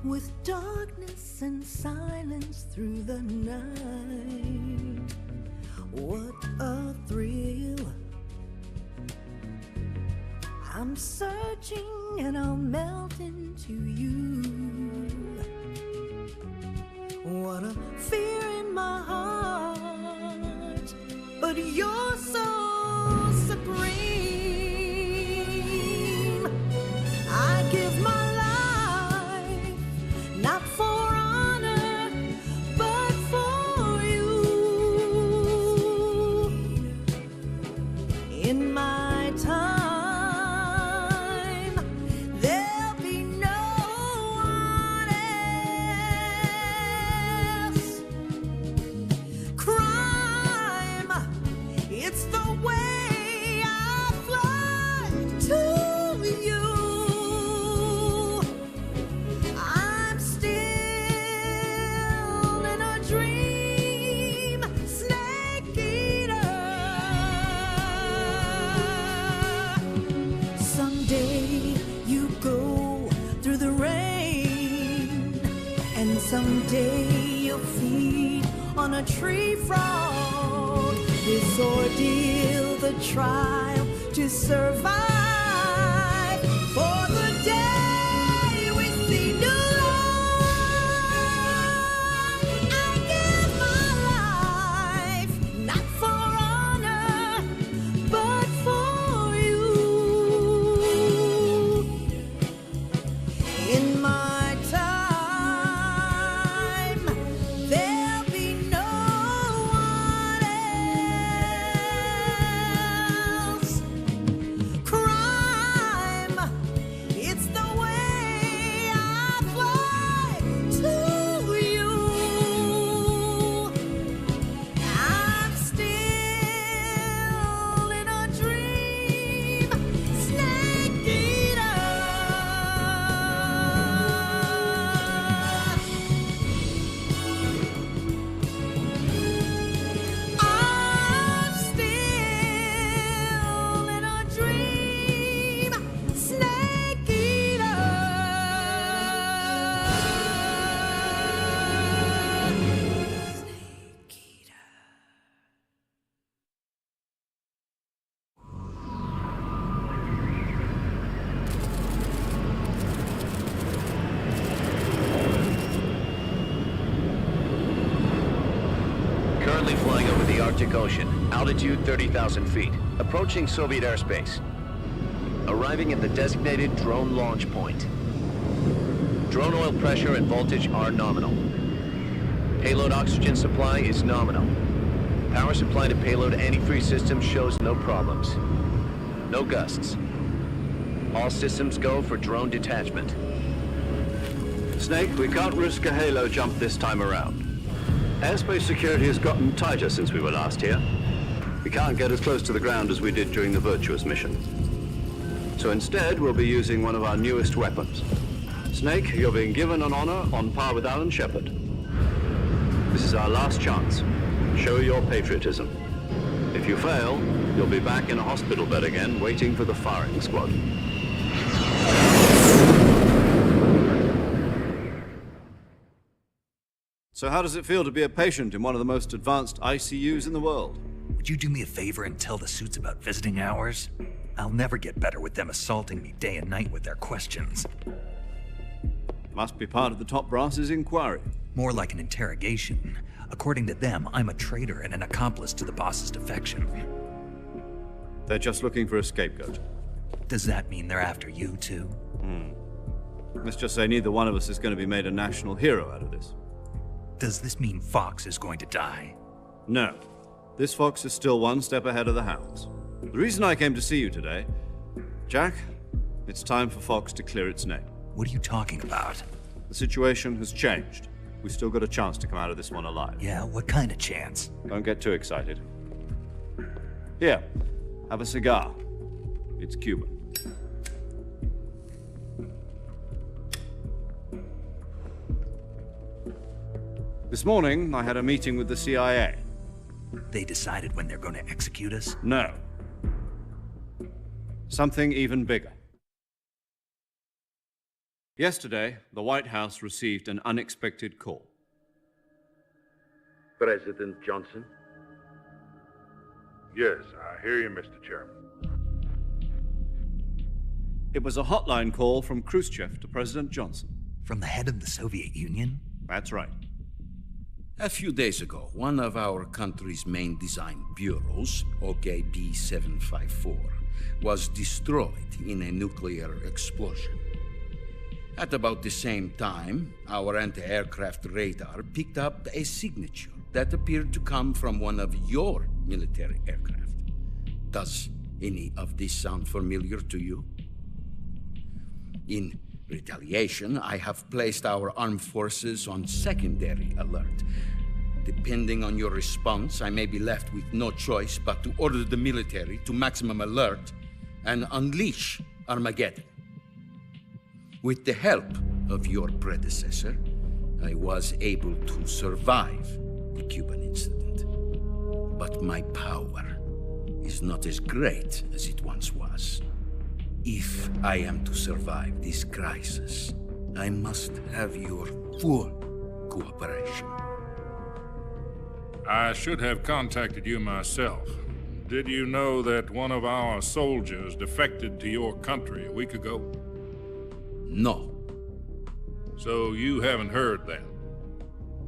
With darkness and silence through the night, what a thrill. I'm searching and I'll melt into you. What a fear in my heart, but you're so supreme. I give my not for honor, but for you. In my time, there'll be no one else. Crime, it's the way I fly to you. Someday you'll feed on a tree frond. This ordeal, the trial to survive. For the day we see new light, I give my life, not for honor, but for you. In my time, there'll be no one else. Crime, it's the way I fly to you. I'm still in a dream, snake eater. I'm still in a dream, snake eater. Snake eater. Currently flying over the Arctic Ocean, altitude 30,000 feet, approaching Soviet airspace. Arriving at the designated drone launch point. Drone oil pressure and voltage are nominal. Payload oxygen supply is nominal. Power supply to payload antifreeze system shows no problems. No gusts. All systems go for drone detachment. Snake, we can't risk a halo jump this time around. Airspace security has gotten tighter since we were last here. We can't get as close to the ground as we did during the Virtuous mission. So instead, we'll be using one of our newest weapons. Snake, you're being given an honor on par with Alan Shepard. This is our last chance. Show your patriotism. If you fail, you'll be back in a hospital bed again, waiting for the firing squad. So how does it feel to be a patient in one of the most advanced ICUs in the world? Would you do me a favor and tell the suits about visiting hours? I'll never get better with them assaulting me day and night with their questions. Must be part of the top brass's inquiry. More like an interrogation. According to them, I'm a traitor and an accomplice to the boss's defection. They're just looking for a scapegoat. Does that mean they're after you, too? Let's just say neither one of us is going to be made a national hero out of this. Does this mean Fox is going to die? No. This fox is still one step ahead of the hounds. The reason I came to see you today, Jack, it's time for Fox to clear its name. What are you talking about? The situation has changed. We've still got a chance to come out of this one alive. Yeah, what kind of chance? Don't get too excited. Here, have a cigar. It's Cuban. This morning, I had a meeting with the CIA. They decided when they're going to execute us? No. Something even bigger. Yesterday, the White House received an unexpected call. President Johnson? Yes, I hear you, Mr. Chairman. It was a hotline call from Khrushchev to President Johnson. From the head of the Soviet Union? That's right. A few days ago, one of our country's main design bureaus, OKB 754, was destroyed in a nuclear explosion. At about the same time, our anti-aircraft radar picked up a signature that appeared to come from one of your military aircraft. Does any of this sound familiar to you? In retaliation, I have placed our armed forces on secondary alert. Depending on your response, I may be left with no choice but to order the military to maximum alert and unleash Armageddon. With the help of your predecessor, I was able to survive the Cuban incident. But my power is not as great as it once was. If I am to survive this crisis, I must have your full cooperation. I should have contacted you myself. Did you know that one of our soldiers defected to your country a week ago? No. So you haven't heard then.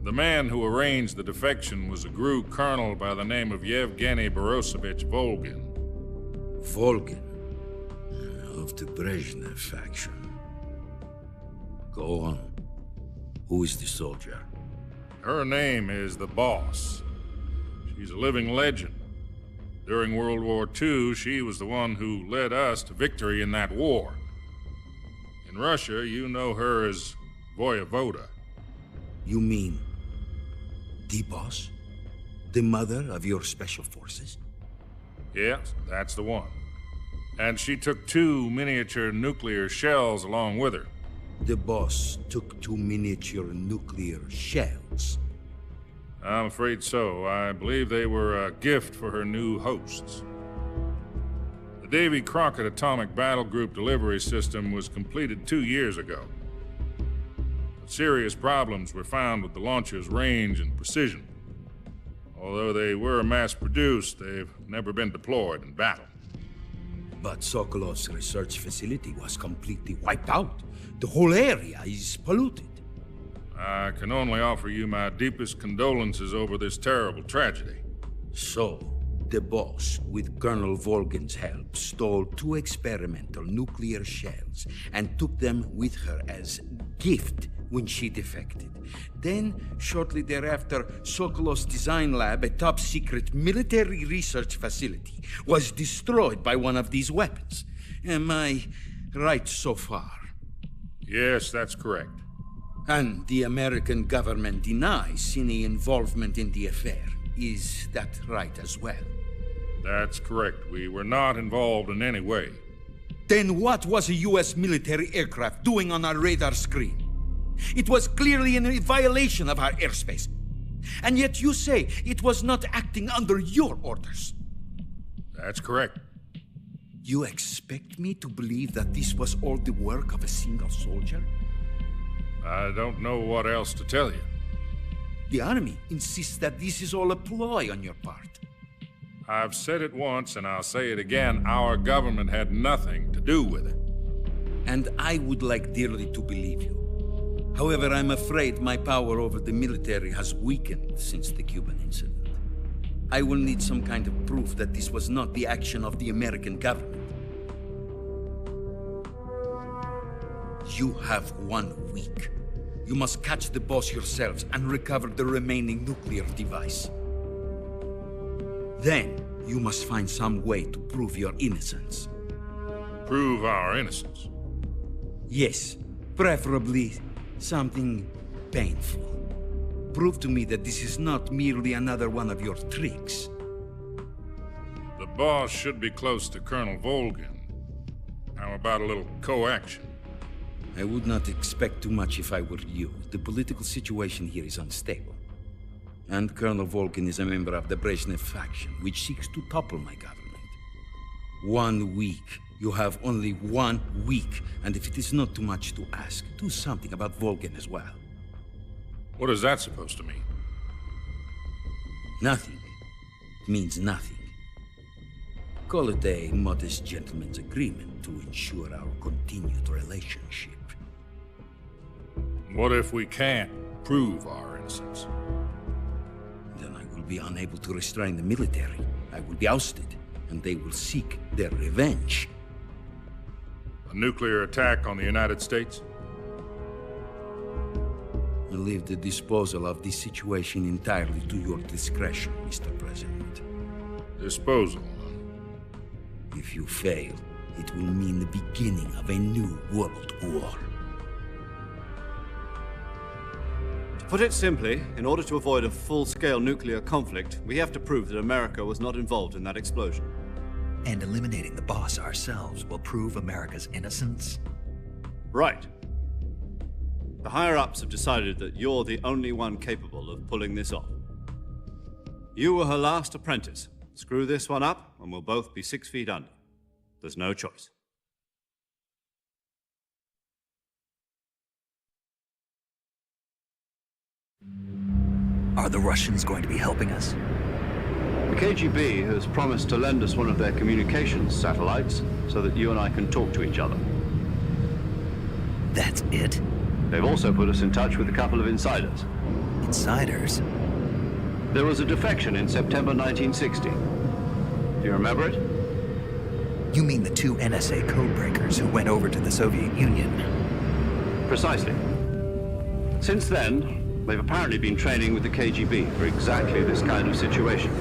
The man who arranged the defection was a GRU colonel by the name of Yevgeny Borosovich Volgin. Volgin? Of the Brezhnev faction. Go on. Who is the soldier? Her name is the Boss. She's a living legend. During World War II, she was the one who led us to victory in that war. In Russia, you know her as Voyevoda. You mean the Boss? The mother of your special forces? Yes, that's the one. And she took 2 miniature nuclear shells along with her. The Boss took 2 miniature nuclear shells. I'm afraid so. I believe they were a gift for her new hosts. The Davy Crockett Atomic Battle Group delivery system was completed 2 years ago. But serious problems were found with the launcher's range and precision. Although they were mass-produced, they've never been deployed in battle. But Sokolov's research facility was completely wiped out. The whole area is polluted. I can only offer you my deepest condolences over this terrible tragedy. So, the Boss, with Colonel Volgin's help, stole 2 experimental nuclear shells and took them with her as gift when she defected. Then, shortly thereafter, Sokolov's design lab, a top-secret military research facility, was destroyed by one of these weapons. Am I right so far? Yes, that's correct. And the American government denies any involvement in the affair. Is that right as well? That's correct. We were not involved in any way. Then what was a U.S. military aircraft doing on our radar screen? It was clearly in violation of our airspace. And yet you say it was not acting under your orders. That's correct. You expect me to believe that this was all the work of a single soldier? I don't know what else to tell you. The Army insists that this is all a ploy on your part. I've said it once, and I'll say it again. Our government had nothing to do with it. And I would like dearly to believe you. However, I'm afraid my power over the military has weakened since the Cuban incident. I will need some kind of proof that this was not the action of the American government. You have 1 week. You must catch the Boss yourselves and recover the remaining nuclear device. Then, you must find some way to prove your innocence. Prove our innocence? Yes, preferably something painful. Prove to me that this is not merely another one of your tricks. The Boss should be close to Colonel Volgin. How about a little co-action? I would not expect too much if I were you. The political situation here is unstable. And Colonel Volgin is a member of the Brezhnev faction, which seeks to topple my government. 1 week. You have only 1 week, and if it is not too much to ask, do something about Volgin as well. What is that supposed to mean? Nothing. It means nothing. Call it a modest gentleman's agreement to ensure our continued relationship. What if we can't prove our innocence? Then I will be unable to restrain the military. I will be ousted, and they will seek their revenge. A nuclear attack on the United States? I leave the disposal of this situation entirely to your discretion, Mr. President. Disposal? If you fail, it will mean the beginning of a new world war. To put it simply, in order to avoid a full-scale nuclear conflict, we have to prove that America was not involved in that explosion. And eliminating the Boss ourselves will prove America's innocence? Right. The higher-ups have decided that you're the only one capable of pulling this off. You were her last apprentice. Screw this one up, and we'll both be 6 feet under. There's no choice. Are the Russians going to be helping us? The KGB has promised to lend us one of their communications satellites so that you and I can talk to each other. That's it? They've also put us in touch with a couple of insiders. Insiders? There was a defection in September 1960. Do you remember it? You mean the 2 NSA codebreakers who went over to the Soviet Union? Precisely. Since then, they've apparently been training with the KGB for exactly this kind of situation.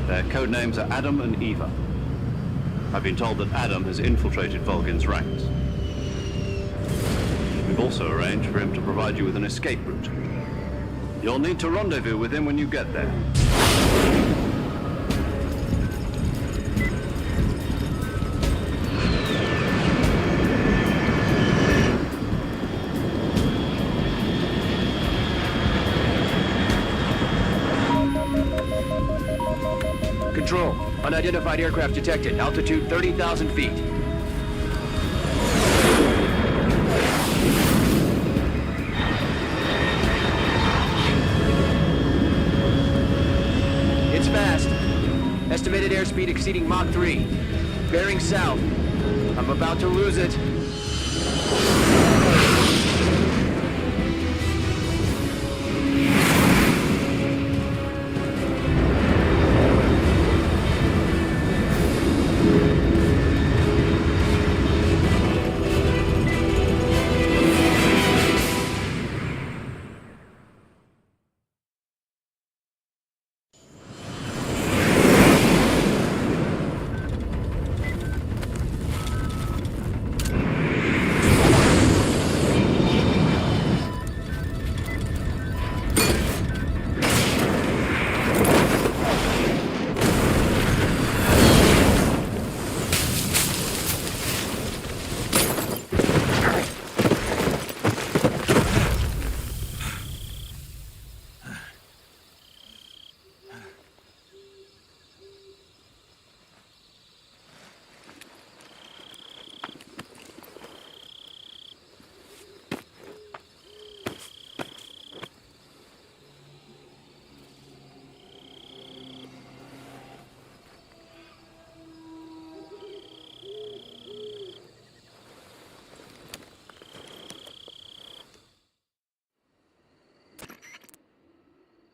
Their code names are Adam and Eva. I've been told that Adam has infiltrated Volgin's ranks. We've also arranged for him to provide you with an escape route. You'll need to rendezvous with him when you get there. Control, unidentified aircraft detected. Altitude 30,000 feet. It's fast. Estimated airspeed exceeding Mach 3. Bearing south. I'm about to lose it.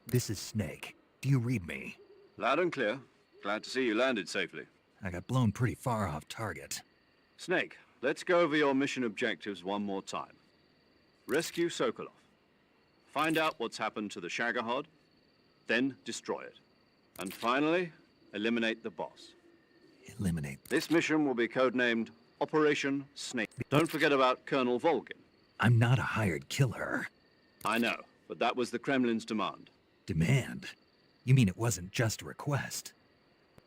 This is Snake. Do you read me? Loud and clear. Glad to see you landed safely. I got blown pretty far off target. Snake, let's go over your mission objectives one more time. Rescue Sokolov. Find out what's happened to the Shagohod, then destroy it. And finally, eliminate the boss. Eliminate? This mission will be codenamed Operation Snake. Don't forget about Colonel Volgin. I'm not a hired killer. I know, but that was the Kremlin's demand. Demand? You mean it wasn't just a request?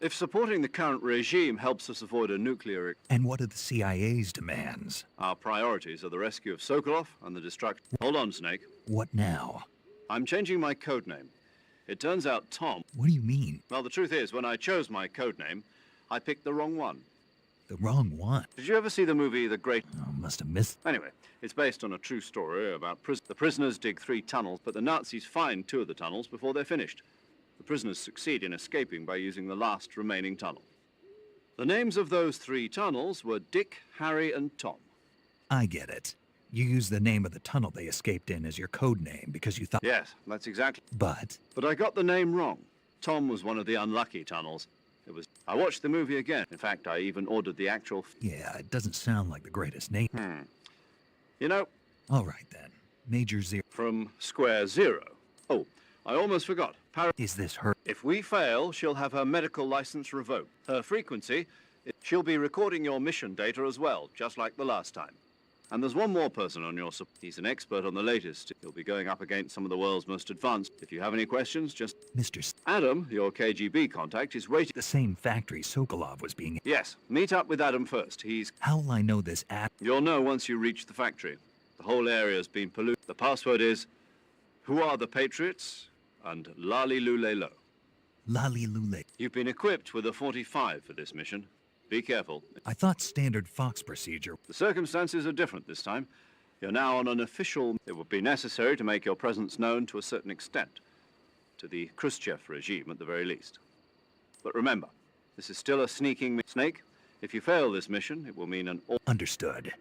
If supporting the current regime helps us avoid a nuclear... And what are the CIA's demands? Our priorities are the rescue of Sokolov and the destruction... Hold on, Snake. What now? I'm changing my codename. It turns out Tom... What do you mean? Well, the truth is, when I chose my codename, I picked the wrong one. The wrong one? Did you ever see the movie The Great... Oh, must have missed... Anyway, it's based on a true story about the prisoners dig 3 tunnels, but the Nazis find 2 of the tunnels before they're finished. The prisoners succeed in escaping by using the last remaining tunnel. The names of those 3 tunnels were Dick, Harry, and Tom. I get it. You used the name of the tunnel they escaped in as your code name because you thought... Yes, that's exactly... But I got the name wrong. Tom was one of the unlucky tunnels. I watched the movie again. In fact, I even ordered the actual... Yeah, it doesn't sound like the greatest name. You know... All right, then. Major Zero... From Square Zero. Oh, I almost forgot. Is this her? If we fail, she'll have her medical license revoked. Her frequency... She'll be recording your mission data as well, just like the last time. And there's one more person on your... He's an expert on the latest. He'll be going up against some of the world's most advanced. If you have any questions, just... Adam, your KGB contact, is waiting... The same factory Sokolov was being... Yes, meet up with Adam first. How will I know this app? You'll know once you reach the factory. The whole area's been polluted. The password is... Who are the Patriots? And Lali Lule Lo. Lali Lule. You've been equipped with a 45 for this mission. Be careful. I thought standard Fox procedure. The circumstances are different this time. You're now on an official... It would be necessary to make your presence known to a certain extent. to the Khrushchev regime at the very least. But remember, this is still a sneaking Snake. If you fail this mission, it will mean an... Understood.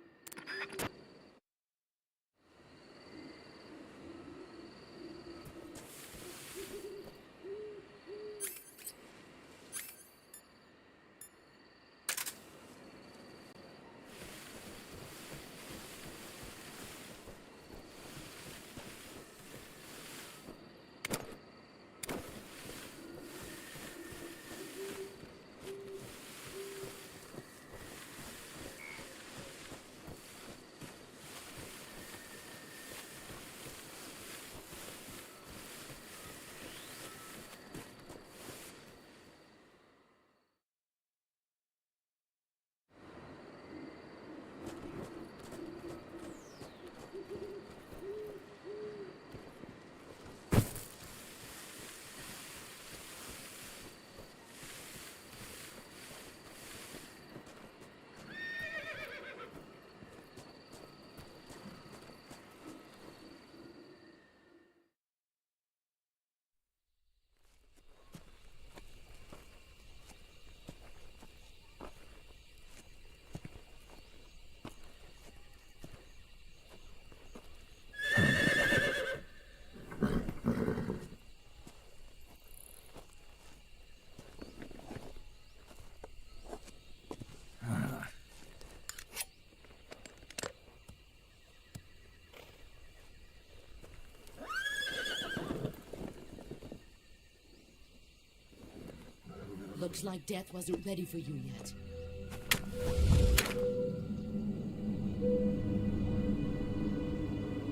Looks like death wasn't ready for you yet.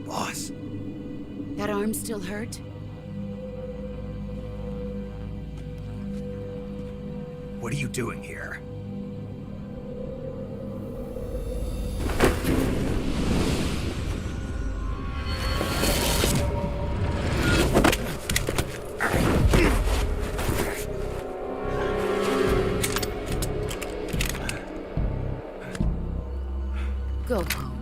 Boss. That arm still hurt? What are you doing here? Go home.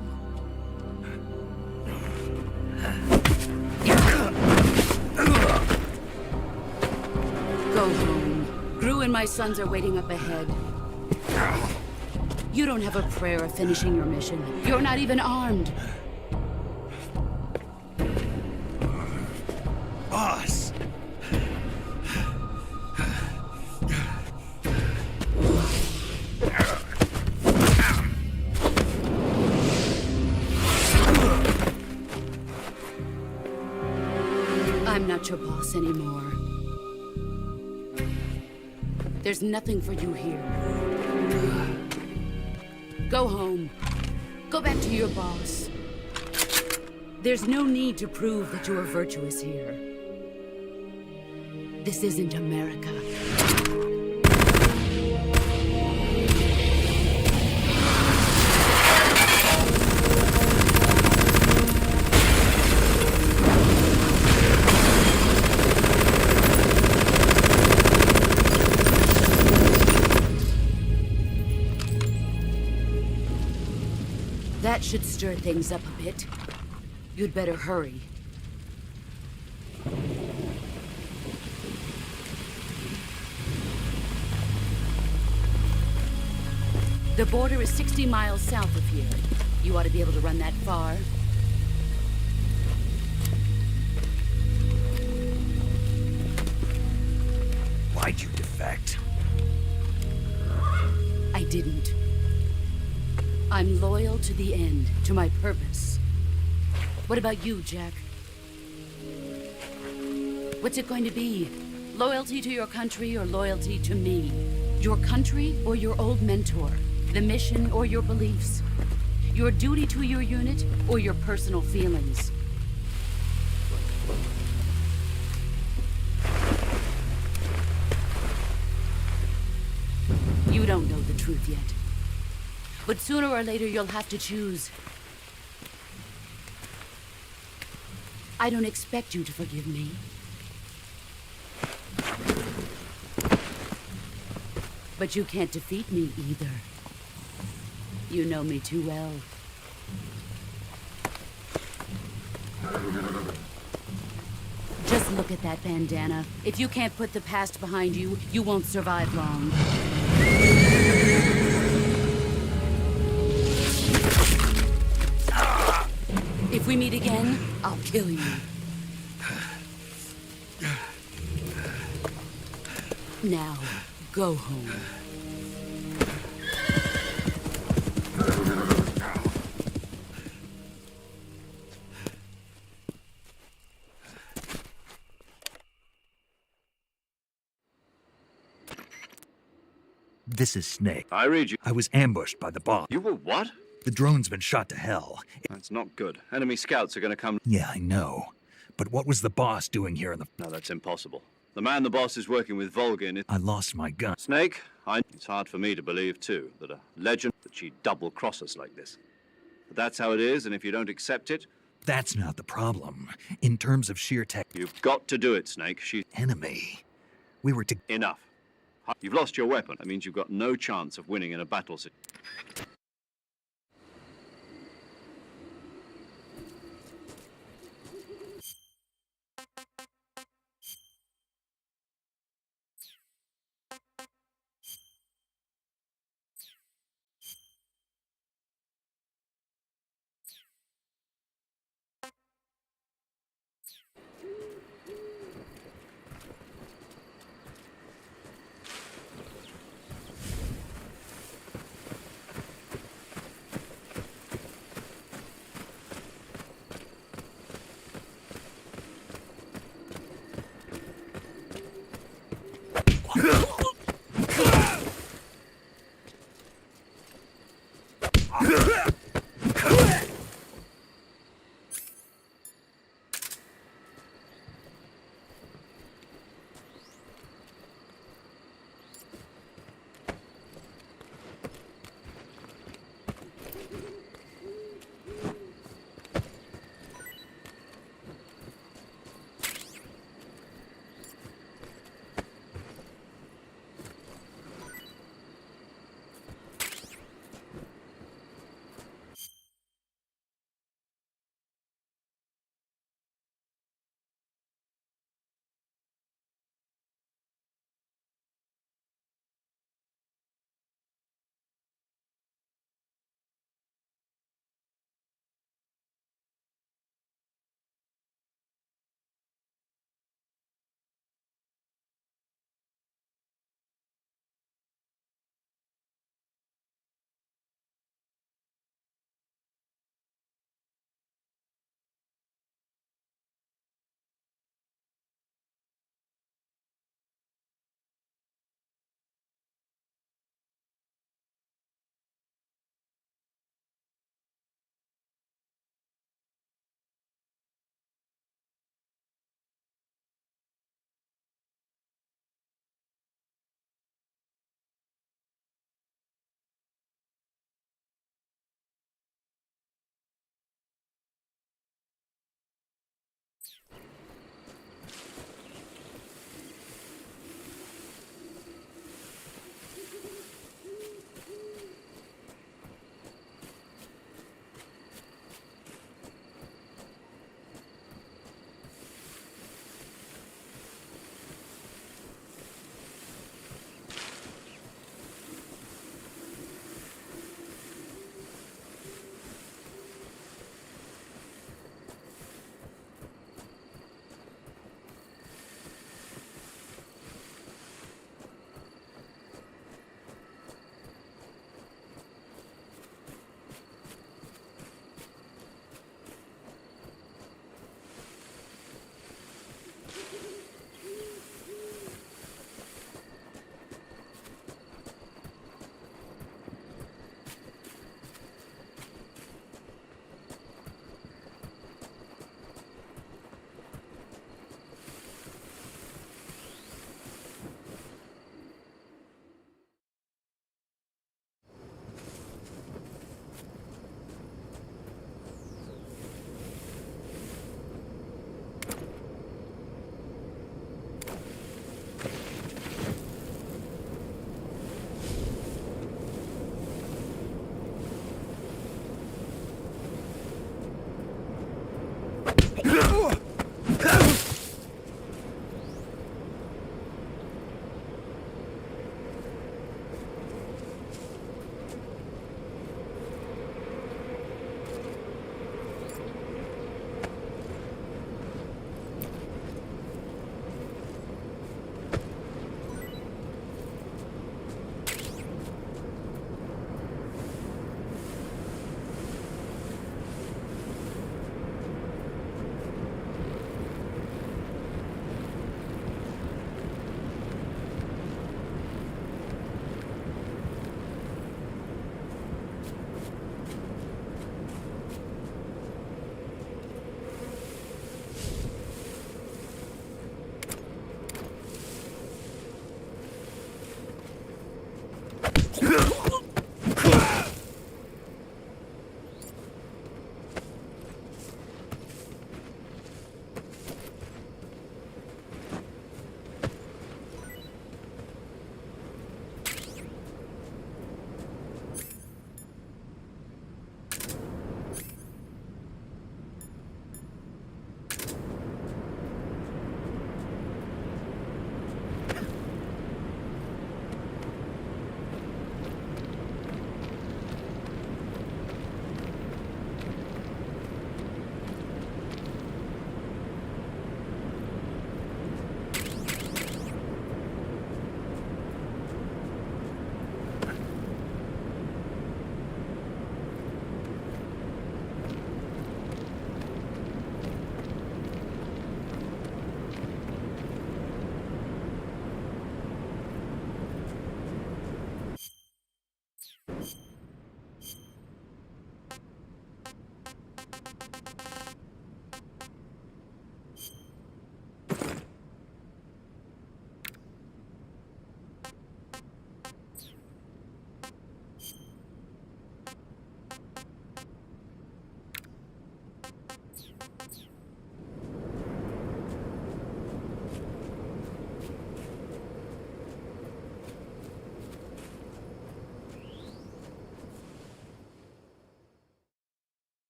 Go home. Gru and my sons are waiting up ahead. You don't have a prayer of finishing your mission. You're not even armed. Boss! I'm not your boss anymore. There's nothing for you here. Go home. Go back to your boss. There's no need to prove that you are virtuous here. This isn't America. That should stir things up a bit. You'd better hurry. The border is 60 miles south of here. You ought to be able to run that far. Why'd you defect? I didn't. I'm loyal to the end, to my purpose. What about you, Jack? What's it going to be? Loyalty to your country or loyalty to me? Your country or your old mentor? The mission or your beliefs? Your duty to your unit or your personal feelings? You don't know the truth yet. But sooner or later, you'll have to choose. I don't expect you to forgive me. But you can't defeat me either. You know me too well. Just Look at that bandana. If you can't put the past behind you, you won't survive long. If we meet again, I'll kill you. Now, go home. This is Snake. I read you. I was ambushed by the boss. You were what? The drone's been shot to hell. That's not good. Enemy scouts are going to come. Yeah, I know. But what was the boss doing here in the... No, that's impossible. The man the boss is working with Volgin... I lost my gun. Snake, it's hard for me to believe, too, that a legend... that she'd double-cross us like this. But that's how it is, and if you don't accept it... That's not the problem. In terms of sheer tech... You've got to do it, Snake. She's... Enemy. We were to... Enough. You've lost your weapon. That means you've got no chance of winning in a battle.